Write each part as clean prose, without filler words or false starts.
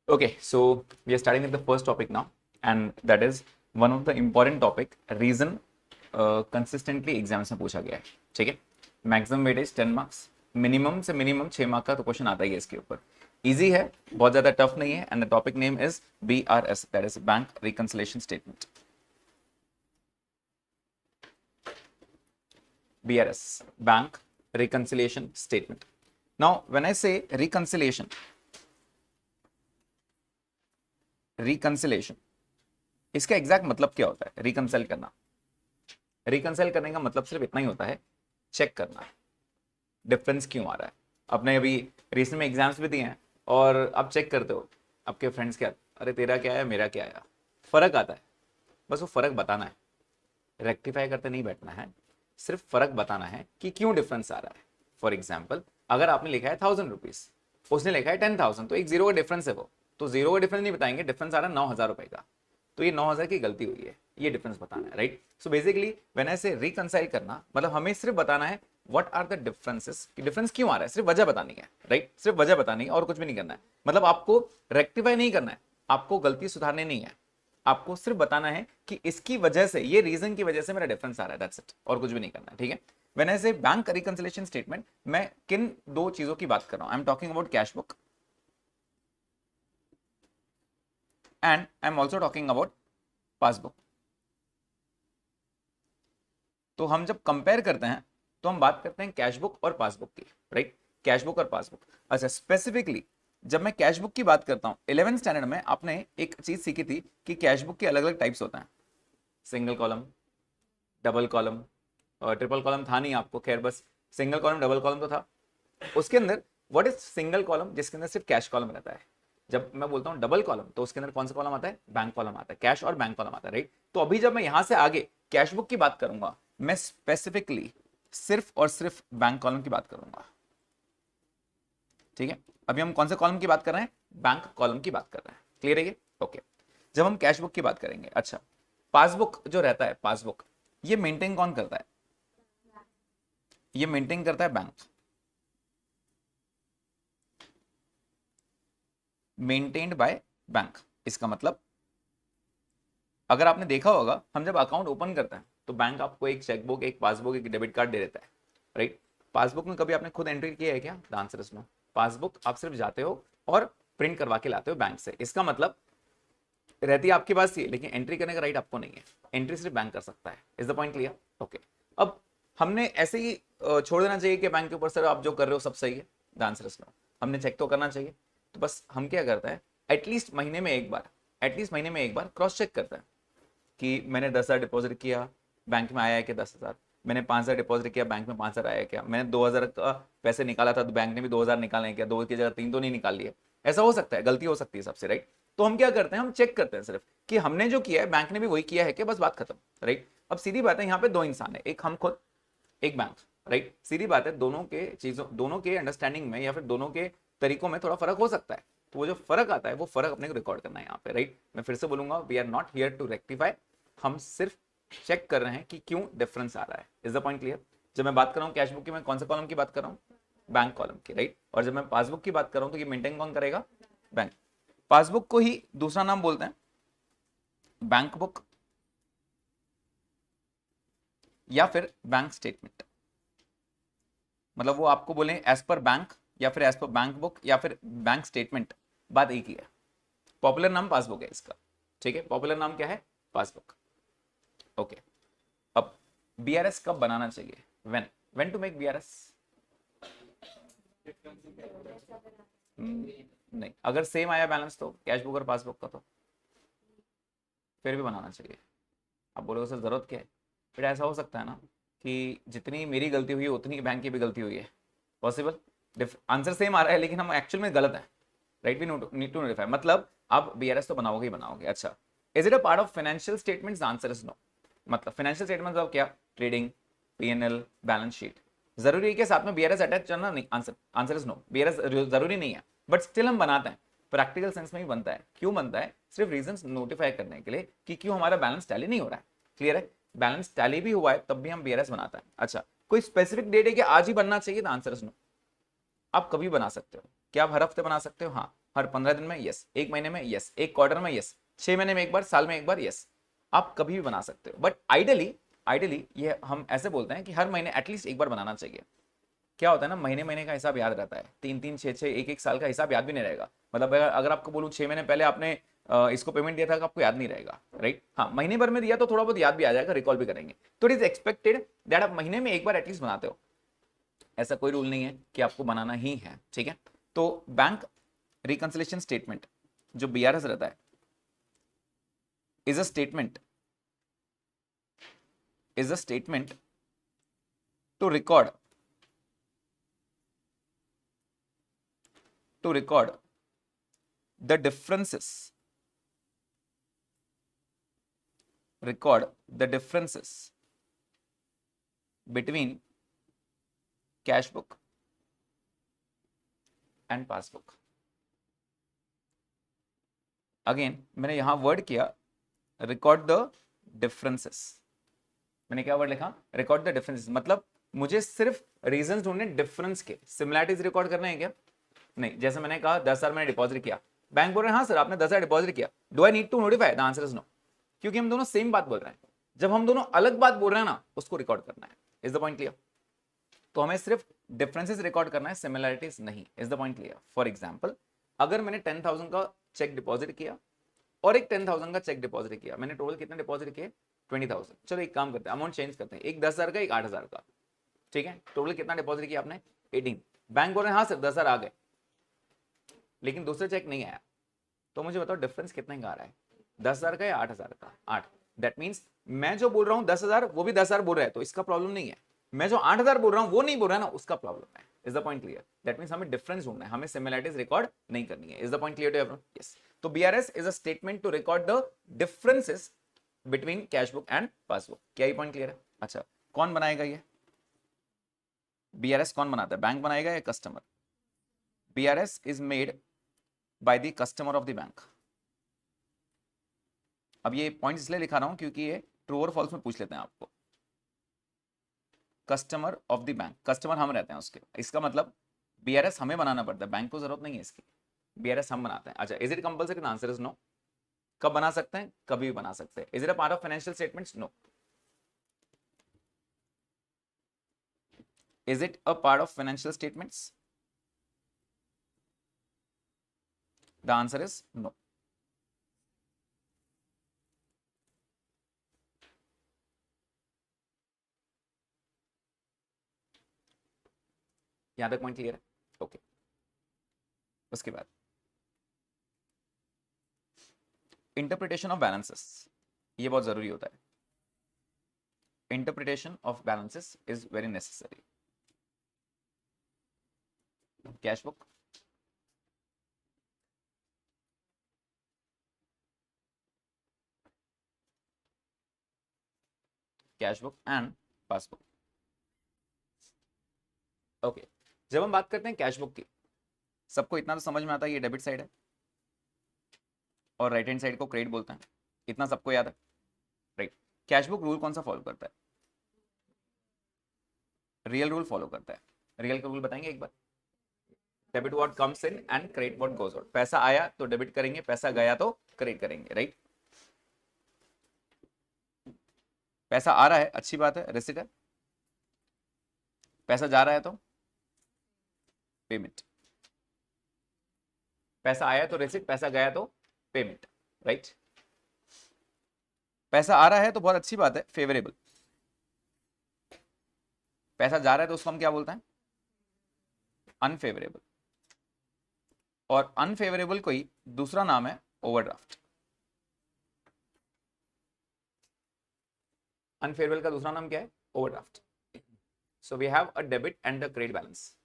Okay, so we are starting with the first topic now, and that is one of the important topic. Reason consistently exams में पूछा गया है. ठीक है. Maximum weightage 10 marks, minimum से minimum 6 mark का तो क्वेश्चन आता ही है इसके ऊपर. इजी है, बहुत ज्यादा टफ नहीं है. And the topic name is BRS, that is bank reconciliation statement. BRS, bank reconciliation statement. Now when I say reconciliation इसका एग्जैक्ट मतलब क्या होता है? रिकंसाइल करना. रिकंसाइल करने का मतलब सिर्फ इतना ही होता है, चेक करना डिफरेंस क्यों आ रहा है. आपने अभी रिसेंट में एग्जाम्स भी दिए हैं और आप चेक करते हो आपके फ्रेंड्स क्या, अरे तेरा क्या है मेरा क्या आया, फर्क आता है. बस वो फर्क बताना है, रेक्टिफाई करते नहीं बैठना है, सिर्फ फर्क बताना है कि क्यों डिफरेंस आ रहा है. फॉर एग्जाम्पल, अगर आपने लिखा है 1000 रुपीज, उसने लिखा है 10,000, तो एक जीरो का डिफरेंस है, वो तो जीरो का डिफरेंस नहीं बताएंगे, डिफरेंस आ रहा है 9,000 रुपए का, तो ये 9,000 की गलती हुई है, ये डिफरेंस बताना है. Right. So basically when I से रिकंसाइल करना, मतलब हमें सिर्फ बताना है व्हाट आर द डिफरेंसेस, कि डिफरेंस क्यों आ रहा है, सिर्फ वजह बतानी है. राइट. सिर्फ वजह बतानी है और कुछ भी नहीं करना है. मतलब आपको रेक्टिफाई नहीं करना है, आपको गलती सुधारनी नहीं है, आपको सिर्फ बताना है कि इसकी वजह से, ये रीजन की वजह से मेरा डिफरेंस आ रहा है, दैट्स इट, और कुछ भी नहीं करना है. ठीक है. व्हेन आई से बैंक रिकंसिलिएशन स्टेटमेंट, मैं किन दो चीजों की बात कर रहा हूं? I am talking about cash book and I am also talking about passbook. तो हम जब कंपेयर करते हैं तो हम बात करते हैं कैश बुक और पासबुक की. राइट. कैश बुक और पासबुक. अच्छा, स्पेसिफिकली जब मैं कैश बुक की बात करता हूं, 11th स्टैंडर्ड में आपने एक चीज सीखी थी कि कैश बुक के अलग अलग टाइप्स होते हैं. सिंगल कॉलम, डबल कॉलम, और ट्रिपल कॉलम था नहीं आपको, खैर बस सिंगल कॉलम डबल कॉलम तो था. उसके अंदर व्हाट इज सिंगल कॉलम, जिसके अंदर सिर्फ कैश कॉलम रहता है. जब मैं बोलता हूं डबल कॉलम, तो उसके अंदर कौन सा कॉलम आता है? बैंक कॉलम आता है, कैश और बैंक कॉलम आता है. राइट. तो अभी जब मैं यहां से आगे कैश बुक की बात करूंगा, मैं स्पेसिफिकली सिर्फ और सिर्फ बैंक कॉलम की बात करूंगा. ठीक है. अभी हम कौन से कॉलम की बात कर रहे हैं? बैंक कॉलम की बात कर रहे हैं. क्लियर है ये? ओके. जब हम कैश बुक की बात करेंगे, अच्छा, पासबुक जो रहता है, पासबुक ये मेंटेन कौन करता है? ये मेंटेन करता है बैंक. Maintained by bank. इसका मतलब अगर आपने देखा होगा, हम जब अकाउंट ओपन करते हैं तो बैंक आपको एक चेकबुक, एक पासबुक, एक डेबिट कार्ड दे देता है. राइट. पासबुक में कभी आपने खुद एंट्री किया है क्या? The answer is no. Passbook आप सिर्फ जाते हो और प्रिंट करवा के लाते हो बैंक से. इसका मतलब रहती है आपके पास ये, लेकिन एंट्री करने का राइट आपको नहीं है. एंट्री सिर्फ बैंक कर सकता है. Is the point clear? Okay. अब हमने ऐसे ही छोड़ देना चाहिए कि बैंक के ऊपर सर आप जो कर रहे हो सब सही है? The answer is no. हमने चेक तो करना चाहिए. तो बस हम क्या करते हैं, एटलीस्ट महीने में एक बार क्रॉस चेक करते हैं कि मैंने 10,000 डिपॉजिट किया, बैंक में आया है कि 10,000, मैंने 5,000 डिपॉजिट किया, बैंक में 5,000 आया है क्या, मैंने 2,000 का पैसे निकाला था तो बैंक ने भी 2,000 निकाले क्या, 2 की जगह 3 तो नहीं निकाल लिए. ऐसा हो सकता है, गलती हो सकती है सबसे. राइट. तो हम क्या करते हैं, हम चेक करते हैं सिर्फ कि हमने जो किया है बैंक ने भी वही किया है कि, बस बात खत्म. राइट. अब सीधी बात है, यहाँ पे दो इंसान है, एक हम खुद, एक बैंक. राइट. सीधी बात है, दोनों के अंडरस्टैंडिंग में या फिर दोनों के तरीकों में थोड़ा फर्क हो सकता है. तो वो जो फर्क आता है, वो फर्क अपने को रिकॉर्ड करना है यहाँ पे. राइट. मैं फिर से बोलूंगा, we are not here to rectify, हम सिर्फ चेक कर रहे हैं कि क्यों डिफरेंस आ रहा है. Is the point clear? जब मैं बात कर रहा हूँ कैश बुक की, मैं कौन से कॉलम की बात कर रहा हूँ? बैंक कॉलम की. राइट. और जब मैं पासबुक की बात कर रहा हूँ तो ये मेंटेन कौन करेगा? बैंक. पासबुक को ही दूसरा नाम बोलते हैं बैंक बुक या फिर बैंक स्टेटमेंट. मतलब वो आपको बोले एज पर बैंक या फिर एज पर बैंक बुक या फिर बैंक स्टेटमेंट, बात एक ही है. पॉपुलर नाम पासबुक है इसका. ठीक है. पॉपुलर नाम क्या है? पासबुक. ओके. अब बीआरएस कब बनाना चाहिए? When to make BRS? नहीं, अगर सेम आया बैलेंस तो कैश बुक और पासबुक का, तो फिर भी बनाना चाहिए. आप बोलोगे सर जरूरत क्या है? फिर ऐसा हो सकता है ना कि जितनी मेरी गलती हुई है उतनी बैंक की भी गलती हुई है. पॉसिबल? आंसर सेम आ रहा है लेकिन हम एक्चुअल में गलत है. Right. We need to notify. मतलब आप बीआरएस तो बनाओगे ही बनाओगे. अच्छा, is it a part of financial statements? Answer is no. मतलब फाइनेंशियल स्टेटमेंट्स ऑफ क्या? Trading, PNL, balance sheet. जरूरी है कि साथ में बीआरएस अटैच करना? नहीं. Answer is no. बीआरएस जरूरी नहीं है, बट स्टिल हम बनाते हैं. प्रैक्टिकल सेंस में ही बनता है. क्यों बनता है? सिर्फ रीजंस नोटिफाई करने के लिए कि क्यों हमारा बैलेंस टैली नहीं हो रहा है. क्लियर है? बैलेंस टैली भी हुआ है तब भी हम बीआरएस बनाता है. अच्छा, कोई स्पेसिफिक डेट है कि आज ही बनना चाहिए? Answer is no. आप कभी बना सकते हो. क्या आप हर हफ्ते बना सकते हो? हाँ. हर 15 दिन में यस, एक महीने में यस, एक क्वार्टर में यस, 6 महीने में एक बार, साल में एक बार यस, आप कभी भी बना सकते हो। बट आइडियली ये हम ऐसे बोलते हैं कि हर महीने एटलीस्ट एक बार बनाना चाहिए। क्या होता है ना, महीने महीने का हिसाब याद रहता है, 3 3 6 6 1 1 साल का हिसाब याद भी नहीं रहेगा। मतलब अगर आपको बोलूँ 6 महीने पहले आपने इसको पेमेंट दिया था, आपको याद नहीं रहेगा, राइट। हाँ, महीने भर में दिया तो थोड़ा बहुत याद भी आ जाएगा, रिकॉल भी करेंगे। तो इट इज एक्सपेक्टेड दैट आप महीने में एक बार एटलीस्ट बनाते हो। ऐसा कोई रूल नहीं है कि आपको बनाना ही है, ठीक है। तो बैंक रिकंसिलेशन स्टेटमेंट जो बीआरएस रहता है is a statement to record the differences between cash book and passbook। Again मैंने यहां वर्ड किया रिकॉर्ड द डिफरेंसेस। मैंने क्या वर्ड लिखा, रिकॉर्ड द डिफरेंसेस, मतलब मुझे सिर्फ रीजंस ढूंढने डिफरेंस के, सिमिलैरिटीज रिकॉर्ड करने हैं क्या? नहीं। जैसे मैंने कहा 10,000 मैंने डिपॉजिट किया, बैंक बोल रहे हैं हाँ सर आपने 10,000 डिपॉजिट किया, do I need to notify? The answer is no, क्योंकि हम दोनों सेम बात बोल रहे हैं। जब हम दोनों अलग बात बोल रहे हैं ना, उसको रिकॉर्ड करना है। Is the point clear? तो हमें सिर्फ डिफरेंसेस रिकॉर्ड करना है, सिमिलैरिटीज नहीं। Is the point clear? For example, अगर मैंने 10,000 का चेक डिपॉजिट किया और एक 10,000 का चेक डिपॉजिट किया, मैंने टोटल कितना डिपॉजिट किया? 20,000। चलो एक काम करते हैं, अमाउंट चेंज करते हैं, एक 10,000 का, एक 8,000 का, ठीक है। टोटल कितना डिपॉजिट किया आपने? 18। बैंक बोल रहे हैं हाँ सर 10,000 आ गए, लेकिन दूसरा चेक नहीं आया। तो मुझे बताओ डिफरेंस कितने का आ रहा है, 10,000 का या 8,000 का? 8। दैट मीन्स मैं जो बोल रहा हूं 10,000, वो भी 10,000 बोल रहा है, तो इसका प्रॉब्लम नहीं है। मैं जो 8,000 बोल रहा हूं वो नहीं बोल रहा है ना, उसका प्रॉब्लम है। Is the point clear? That means हमें डिफरेंस ढूंढना है, हमें सिमिलरिटीज रिकॉर्ड नहीं करनी है। Is the point clear to everyone? Yes. तो BRS is a statement to record the differences between cash book and passbook. क्या ये पॉइंट क्लियर है? अच्छा, कौन बनाएगा ये बीआरएस? कौन बनाता है, बैंक बनाएगा या customer? BRS is made by the customer of the bank. अब ये पॉइंट इसलिए लिखा रहा हूं क्योंकि ये ट्रू और फॉल्स में पूछ लेते हैं आपको। Customer of the bank, customer हम रहते हैं उसके, इसका मतलब बीआरएस हमें बनाना पड़ता है, बैंक को जरूरत नहीं है इसकी, बीआरएस हम बनाते हैं। अच्छा, is it compulsory? Answer is no. कब बना सकते हैं? कभी भी बना सकते हैं। Is it a part of financial statements? No. Is it a part of financial statements? The answer is no. यहां तक पॉइंट क्लियर है? ओके। उसके बाद इंटरप्रिटेशन ऑफ बैलेंसेस, ये बहुत जरूरी होता है। Interpretation of balances is very necessary. Cash book, cash book and passbook. Okay, जब हम बात करते हैं कैश बुक की, सबको इतना तो समझ में आता है ये डेबिट साइड है और राइट हैंड साइड को क्रेडिट बोलते हैं, इतना सबको याद है, राइट। कैश बुक रूल कौन सा फॉलो करता है? रियल रूल फॉलो करता है। रियल का रूल बताएंगे एक बार? Debit what comes in and credit what goes out. पैसा आया तो डेबिट करेंगे, पैसा गया तो क्रेडिट करेंगे, राइट। पैसा आ रहा है अच्छी बात है, रिसीट है। पैसा जा रहा है तो पेमेंट। पैसा आया तो रिसीट, पैसा गया तो पेमेंट, राइट। पैसा आ रहा है तो बहुत अच्छी बात है, फेवरेबल। पैसा जा रहा है तो उसको हम क्या बोलते हैं? अनफेवरेबल। और अनफेवरेबल कोई दूसरा नाम है ओवरड्राफ्ट। अनफेवरेबल का दूसरा नाम क्या है? Overdraft. So we have a debit and a credit balance.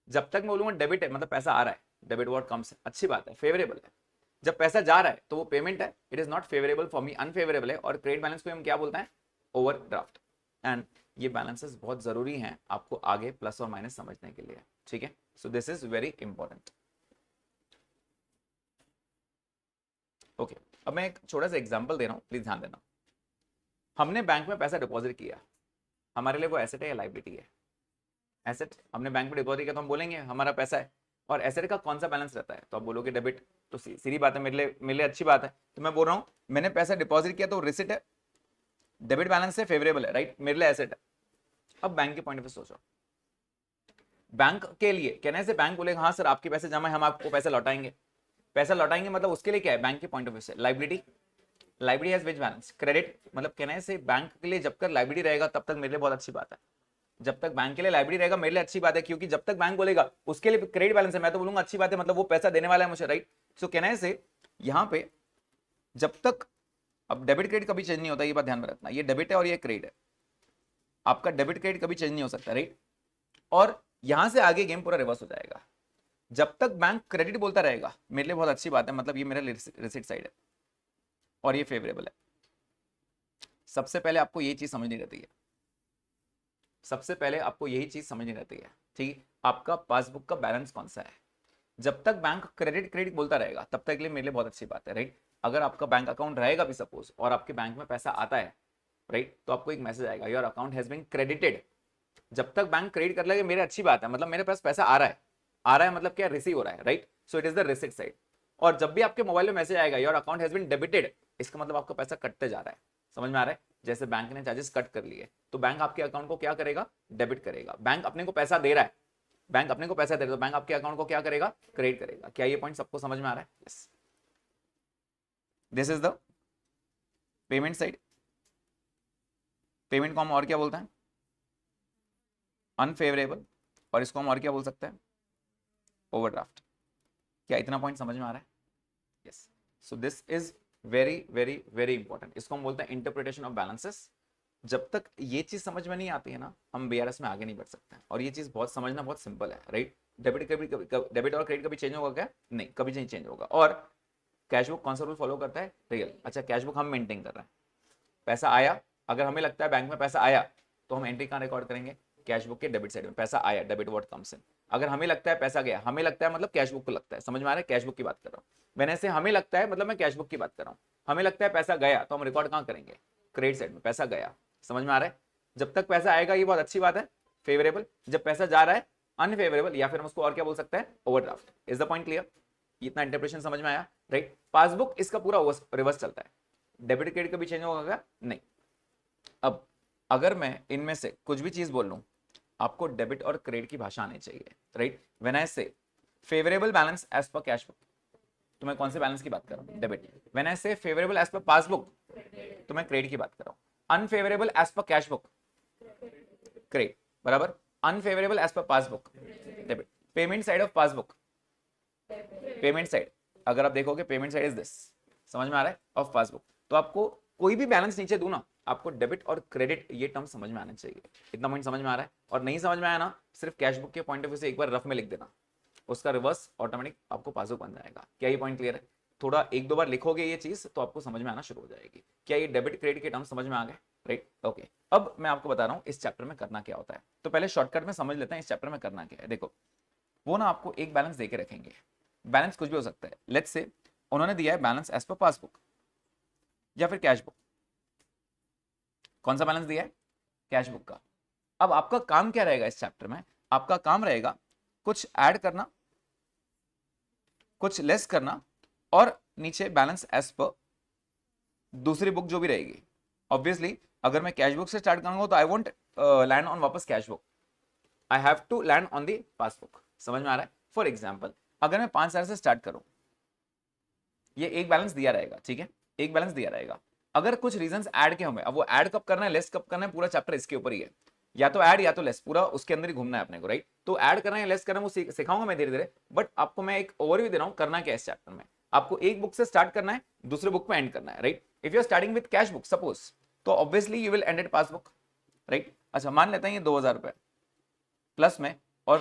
जब तक मैं बोलूंगा डेबिट है मतलब पैसा आ रहा है, डेबिट व्हाट कम्स, अच्छी बात है, फेवरेबल है। जब पैसा जा रहा है तो वो पेमेंट है, it is not favourable for me, unfavourable है। और क्रेडिट बैलेंस को हम क्या बोलते हैं? ओवरड्राफ्ट। एंड ये बैलेंसेस बहुत जरूरी हैं आपको आगे प्लस और माइनस समझने के लिए, ठीक है। सो this is very important. Okay, अब मैं एक छोटा सा एग्जांपल दे रहा हूं, प्लीज ध्यान देना। हमने बैंक में पैसा डिपॉजिट किया, हमारे लिए वो एसेट है या लाइबिलिटी है? एसेट। हमने बैंक में डिपॉजिट किया तो हम बोलेंगे हमारा पैसा है। और एसेट का कौन सा बैलेंस रहता है, तो आप बोलोगे डेबिट, तो सीधी बात है, मेरे लिए अच्छी बात है। तो मैं बोल रहा हूं मैंने पैसा डिपॉजिट किया तो रिसिट है, डेबिट बैलेंस है, फेवरेबल है, राइट, मेरे लिए एसेट है। अब बैंक के पॉइंट ऑफ व्यू सोचो, बैंक के लिए कहने से बैंक बोलेगा हाँ सर आपके पैसे जमा है, हम आपको पैसे लौटाएंगे। पैसा लौटाएंगे मतलब उसके लिए क्या है, बैंक के पॉइंट ऑफ व्यू से liability, liability has which balance, credit, मतलब कहने से बैंक के लिए जब तक लाइबिलिटी रहेगा तब तक मेरे लिए बहुत अच्छी बात है। जब तक बैंक के लिए लाइबिलिटी रहेगा मेरे लिए अच्छी बात है, क्योंकि जब तक बैंक बोलेगा उसके लिए क्रेडिट बैलेंस है, मैं तो बोलूंगा अच्छी बात है, मतलब वो पैसा देने वाला है मुझे, राइट। सो कहने से यहाँ पे जब तक, अब डेबिट क्रेडिट कभी चेंज नहीं होता, ये बात ध्यान में रखना, ये डेबिट है और ये क्रेडिट है, आपका डेबिट क्रेडिट कभी चेंज नहीं हो सकता, राइट। और यहां से आगे गेम पूरा रिवर्स हो जाएगा, जब तक बैंक क्रेडिट बोलता रहेगा मेरे लिए बहुत अच्छी बात है, मतलब ये मेरा रिसिट साइड है और ये फेवरेबल है। सबसे पहले आपको ये चीज समझनी रहती है, सबसे पहले आपको यही चीज समझनी रहती है, ठीक, आपका पासबुक का बैलेंस कौन सा है। जब तक बैंक क्रेडिट क्रेडिट बोलता रहेगा तब तक के लिए मेरे लिए बहुत अच्छी बात है, राइट। अगर आपका बैंक अकाउंट रहेगा भी सपोज और आपके बैंक में पैसा आता है, राइट, तो आपको एक मैसेज आएगा your account has been credited. जब तक बैंक क्रेडिट कर लेगा मेरे अच्छी बात है, मतलब मेरे पास पैसा आ रहा है, आ रहा है मतलब क्या, रिसीव हो रहा है, right. So it is the receipt side. और जब भी आपके मोबाइल में मैसेज आएगा your account has been debited, इसका मतलब आपका पैसा कटते जा रहा है, समझ में आ रहा है। जैसे बैंक ने चार्जेस कट कर लिए तो बैंक आपके अकाउंट को क्या करेगा, डेबिट करेगा। बैंक अपने को पैसा दे रहा है, बैंक अपने को पैसा दे रहा है तो बैंक आपके अकाउंट को क्या करेगा, क्रेडिट करेगा। क्या ये पॉइंट सबको समझ में आ रहा है? Yes, this is the payment side. Payment को हम और क्या बोलते हैं, अनफेवरेबल, और इसको हम और क्या बोल सकते हैं, ओवरड्राफ्ट। क्या इतना पॉइंट समझ में आ रहा है? Yes, so this is very very very important, इसको हम बोलते हैं इंटरप्रिटेशन ऑफ बैलेंसेस। जब तक ये चीज समझ में नहीं आती है ना, हम बीआरएस में आगे नहीं बढ़ सकते हैं। और ये चीज बहुत समझना बहुत सिंपल है, राइट। डेबिट और क्रेडिट कभी चेंज होगा क्या? नहीं, कभी नहीं चेंज होगा। और कैशबुक कौन सा रूल फॉलो करता है? रियल। अच्छा, कैशबुक हम मेंटेन कर रहे हैं, पैसा आया, अगर हमें लगता है बैंक में पैसा आया तो हम एंट्री कहाँ रिकॉर्ड करेंगे, कैशबुक के डेबिट साइड में, पैसा आया, डेबिट व्हाट कम्स इन। अगर हमें लगता है पैसा गया, हमें लगता है मतलब कैशबुक को लगता है, समझ में आ रहा है, कैशबुक की बात कर रहा हूँ मैंने, से हमें लगता है मतलब मैं कैशबुक की बात कर रहा हूँ। हमें लगता है पैसा गया तो हम रिकॉर्ड कहाँ करेंगे, क्रेडिट साइड में, पैसा गया, समझ में आ रहा है। जब तक पैसा आएगा ये बहुत अच्छी बात है, फेवरेबल। जब पैसा जा रहा है अनफेवरेबल, या फिर हम उसको और क्या बोल सकते हैं, overdraft. Is the point clear? इतना इंटरप्रिटेशन समझ में आया, राइट। पासबुक इसका पूरा रिवर्स चलता है, डेबिट क्रेडिट कभी चेंज होगा क्या? नहीं। अब अगर मैं इनमें से कुछ भी चीज बोल लूं, आपको डेबिट और क्रेडिट की भाषा आनी चाहिए, right. When I say favourable balance as per cash book, तो मैं कौन से बैलेंस की बात कर रहा हूं, debit. When I say favourable as per passbook, तो मैं क्रेडिट की बात कर रहा हूं। Unfavourable as per cash book, credit, बराबर। Unfavourable as per passbook, debit. Payment side of passbook, payment side, अगर आप देखोगे पेमेंट साइड इज दिस, समझ में आ रहा है, ऑफ पासबुक। तो आपको कोई भी बैलेंस नीचे दूं ना, आपको डेबिट और क्रेडिट ये टर्म समझ में आना चाहिए। इतना पॉइंट समझ में आ रहा है? और नहीं समझ में आया ना, सिर्फ कैशबुक के पॉइंट ऑफ व्यू से एक बार रफ में लिख देना, उसका रिवर्स ऑटोमेटिक आपको पासबुक बन जाएगा। क्या ये पॉइंट क्लियर है? थोड़ा एक दो बार लिखोगे ये चीज तो आपको समझ में आना शुरू हो जाएगी। क्या ये डेबिट क्रेडिट के टर्म समझ में आ गए? Right, okay. अब मैं आपको बता रहा हूँ इस चैप्टर में करना क्या होता है। तो पहले शॉर्टकट में समझ लेते हैं इस चैप्टर में करना क्या है। देखो, वो ना आपको एक बैलेंस देके रखेंगे, बैलेंस कुछ भी हो सकता है। लेट्स से उन्होंने दिया है बैलेंस एज पर पासबुक या फिर कैश बुक। कौन सा बैलेंस दिया है? कैश बुक का। अब आपका काम क्या रहेगा इस चैप्टर में? आपका काम रहेगा कुछ ऐड करना, कुछ लेस करना, और नीचे बैलेंस एज पर दूसरी बुक जो भी रहेगी। ऑब्वियसली अगर मैं कैश बुक से स्टार्ट करूंगा तो आई वोंट लैंड ऑन वापस cash book, I have to land on the passbook. समझ में आ रहा है? फॉर एग्जाम्पल, अगर मैं 5,000 से स्टार्ट करूं, ये एक बैलेंस दिया रहेगा, ठीक है, एक बैलेंस दिया रहेगा। अगर कुछ रीजंस ऐड के होंगे, अब वो ऐड कब करना है, लेस कब करना है, पूरा चैप्टर इसके ऊपर ही है। या तो ऐड या तो लेस, पूरा उसके अंदर ही घूमना है अपने को, राइट। तो ऐड करना है या लेस करना है वो सिखाऊंगा मैं धीरे धीरे, बट आपको मैं एक ओवरव्यू दे रहा हूं करना क्या इस चैप्टर में। आपको एक बुक से स्टार्ट करना है, दूसरे बुक में एंड करना है, right. If you are starting with cash book suppose, तो obviously you will end at passbook, right. अच्छा, मान लेते हैं ये 2,000 रुपए प्लस में और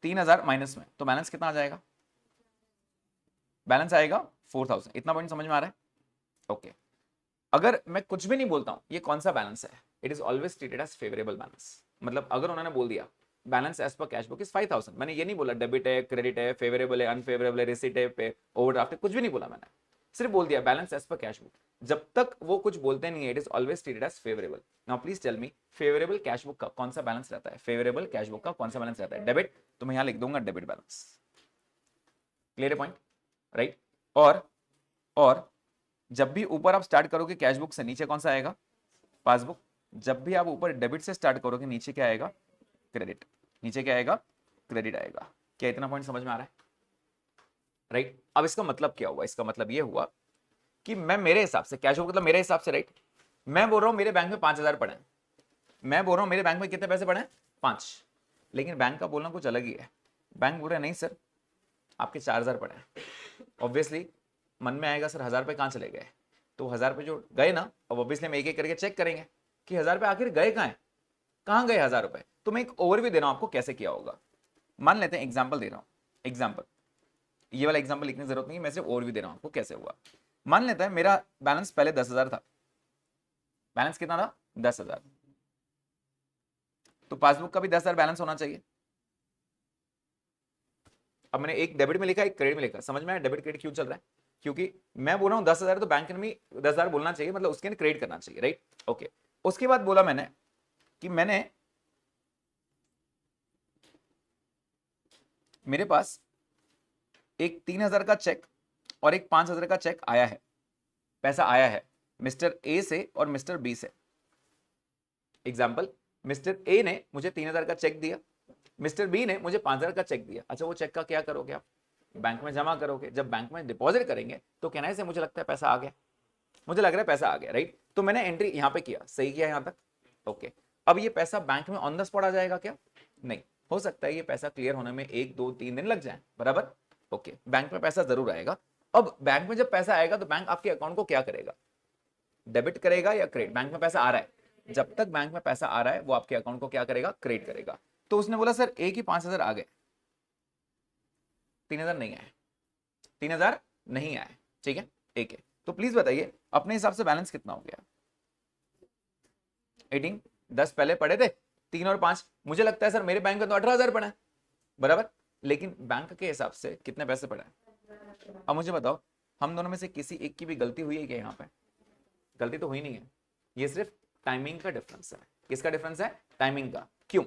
3,000 माइनस में, तो बैलेंस कितना आ जाएगा? बैलेंस आएगा 4,000। इतना पॉइंट समझ में आ रहा है? ओके। अगर मैं कुछ भी नहीं बोलता हूं ये कौन सा बैलेंस है, it is always treated as favourable balance. मतलब अगर उन्होंने बोल दिया balance as per cash book is 5,000, मैंने ये नहीं बोला डेबिट है, क्रेडिट है, फेवरेबल है, अनफेवरेबल है, रिसीट है, ओवरड्राफ्ट है, कुछ भी नहीं बोला मैंने। सिर्फ बोल दिया balance as per cash book. जब तक वो कुछ बोलते नहीं है, it is always treated as favourable. Now please tell me, favourable cash book का कौन सा बैलेंस रहता है? फेवरेबल कैश बुक का कौन सा बैलेंस रहता है? डेबिट। तो मैं यहां लिख दूंगा debit balance. Clear point, right? और जब भी ऊपर आप स्टार्ट करोगे कैश बुक से, नीचे कौन सा आएगा? पासबुक। जब भी आप ऊपर डेबिट से स्टार्ट करोगे, नीचे क्या आएगा? क्रेडिट। नीचे क्या आएगा? क्रेडिट आएगा। क्या इतना पॉइंट समझ में आ रहा है? राइट? अब इसका मतलब क्या हुआ? इसका मतलब ये हुआ कि मैं मेरे हिसाब से कैश बुक, मतलब मेरे हिसाब से, राइट, मैं बोल रहा हूं मेरे बैंक में 5,000 पड़े हैं। मैं बोल रहा हूं मेरे बैंक में कितने पैसे पड़े हैं? 5। लेकिन बैंक का बोलना कुछ अलग ही है। बैंक बोल रहा है नहीं सर, आपके 4,000 पड़े हैं। ऑब्वियसली मन में आएगा सर 1,000 रुपये कहाँ चले गए? तो 1,000 रुपये जो गए ना, अब ऑब्वियसली हम एक एक करके चेक करेंगे कि 1,000 रुपये आखिर गए कहाँ गए 1,000 रुपये। तो मैं एक ओवरव्यू दे रहा हूं आपको कैसे किया होगा। मान लेते हैं एग्जाम्पल दे रहा हूं, एग्जाम्पल, ये वाला एग्जाम्पल लिखने की जरूरत नहीं है, मैं सिर्फ ओवरव्यू दे रहा हूं आपको कैसे हुआ। मान लेते हैं मेरा बैलेंस पहले 10,000 था। बैलेंस कितना था? 10,000। तो पासबुक का भी 10,000 बैलेंस होना चाहिए। अब मैंने एक डेबिट में लिखा, एक क्रेडिट में लिखा। समझ में आया डेबिट क्रेडिट क्यों चल रहा है? क्योंकि मैं बोल रहा हूं 10,000, तो बैंक ने भी 10,000 बोलना चाहिए, मतलब उसके क्रेडिट करना चाहिए, राइट? ओके। उसके बाद बोला मैंने कि मेरे पास एक 3,000 का चेक और एक 5,000 का चेक आया है, पैसा आया है मिस्टर ए से और मिस्टर बी से। एग्जाम्पल, मिस्टर ए ने मुझे 3,000 का चेक दिया, मिस्टर बी ने मुझे 5,000 का चेक दिया। अच्छा, वो चेक का क्या करोगे आप? बैंक में जमा करोगे। जब बैंक में डिपॉजिट करेंगे तो कहने से मुझे लगता है पैसा आ गया, मुझे लग रहा है पैसा आ गया, राइट? तो मैंने एंट्री यहां पे किया, सही किया यहां तक, ओके। अब ये पैसा बैंक में ऑन द स्पॉट आ जाएगा क्या? नहीं, हो सकता है ये पैसा क्लियर होने में 1, 2, 3 दिन लग जाए, बराबर? ओके, बैंक में पैसा जरूर आएगा। अब बैंक में जब पैसा आएगा तो बैंक आपके अकाउंट को क्या करेगा? डेबिट करेगा या क्रेडिट? बैंक में पैसा आ रहा है, जब तक बैंक में पैसा आ रहा है वो आपके अकाउंट को क्या करेगा? क्रेडिट करेगा। तो उसने बोला सर एक ही 5,000 आ गए, 3,000 नहीं आए, 3,000 नहीं आए, ठीक है, एक है। तो प्लीज बताइए अपने हिसाब से बैलेंस कितना हो गया? 18। 10 पहले पड़े थे, 3 और 5, मुझे लगता है सर मेरे बैंक में तो 18,000 पड़ा है, बराबर? लेकिन बैंक के हिसाब से कितने पैसे पड़े हैं? अब मुझे बताओ, हम दोनों में से किसी एक की भी गलती हुई है क्या? यहाँ पे गलती तो हुई नहीं है, ये सिर्फ टाइमिंग का डिफरेंस है। किसका डिफरेंस है? टाइमिंग का। क्यों?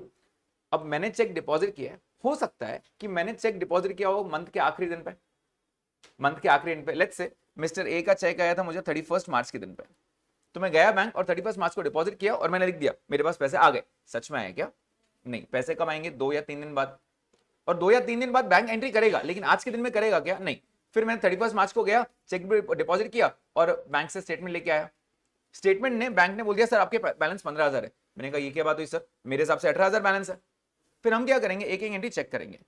अब मैंने चेक डिपॉजिट किया है, हो सकता है कि मैंने चेक डिपॉजिट किया हो मंथ के आखिरी दिन पे, मंथ के आखिरी दिन पे। लेट्स से मिस्टर ए का चेक आया था मुझे 31 मार्च के दिन पे, तो मैं गया बैंक और 31 मार्च को डिपॉजिट किया और मैंने लिख दिया मेरे पास पैसे आ गए। सच में आए क्या? नहीं, पैसे कब आएंगे? 2 या 3 दिन बाद। और 2 या 3 दिन बाद बैंक एंट्री करेगा, लेकिन आज के दिन में करेगा क्या? नहीं। फिर मैंने 31 मार्च को गया, चेक डिपॉजिट किया और बैंक से स्टेटमेंट लेके आया। स्टेटमेंट ने, बैंक ने बोल दिया सर आपके बैलेंस 15,000 है। मैंने कहा ये क्या बात हुई सर, मेरे हिसाब से 18,000 बैलेंस है। फिर हम क्या करेंगे? एक एक एंट्री चेक करेंगे।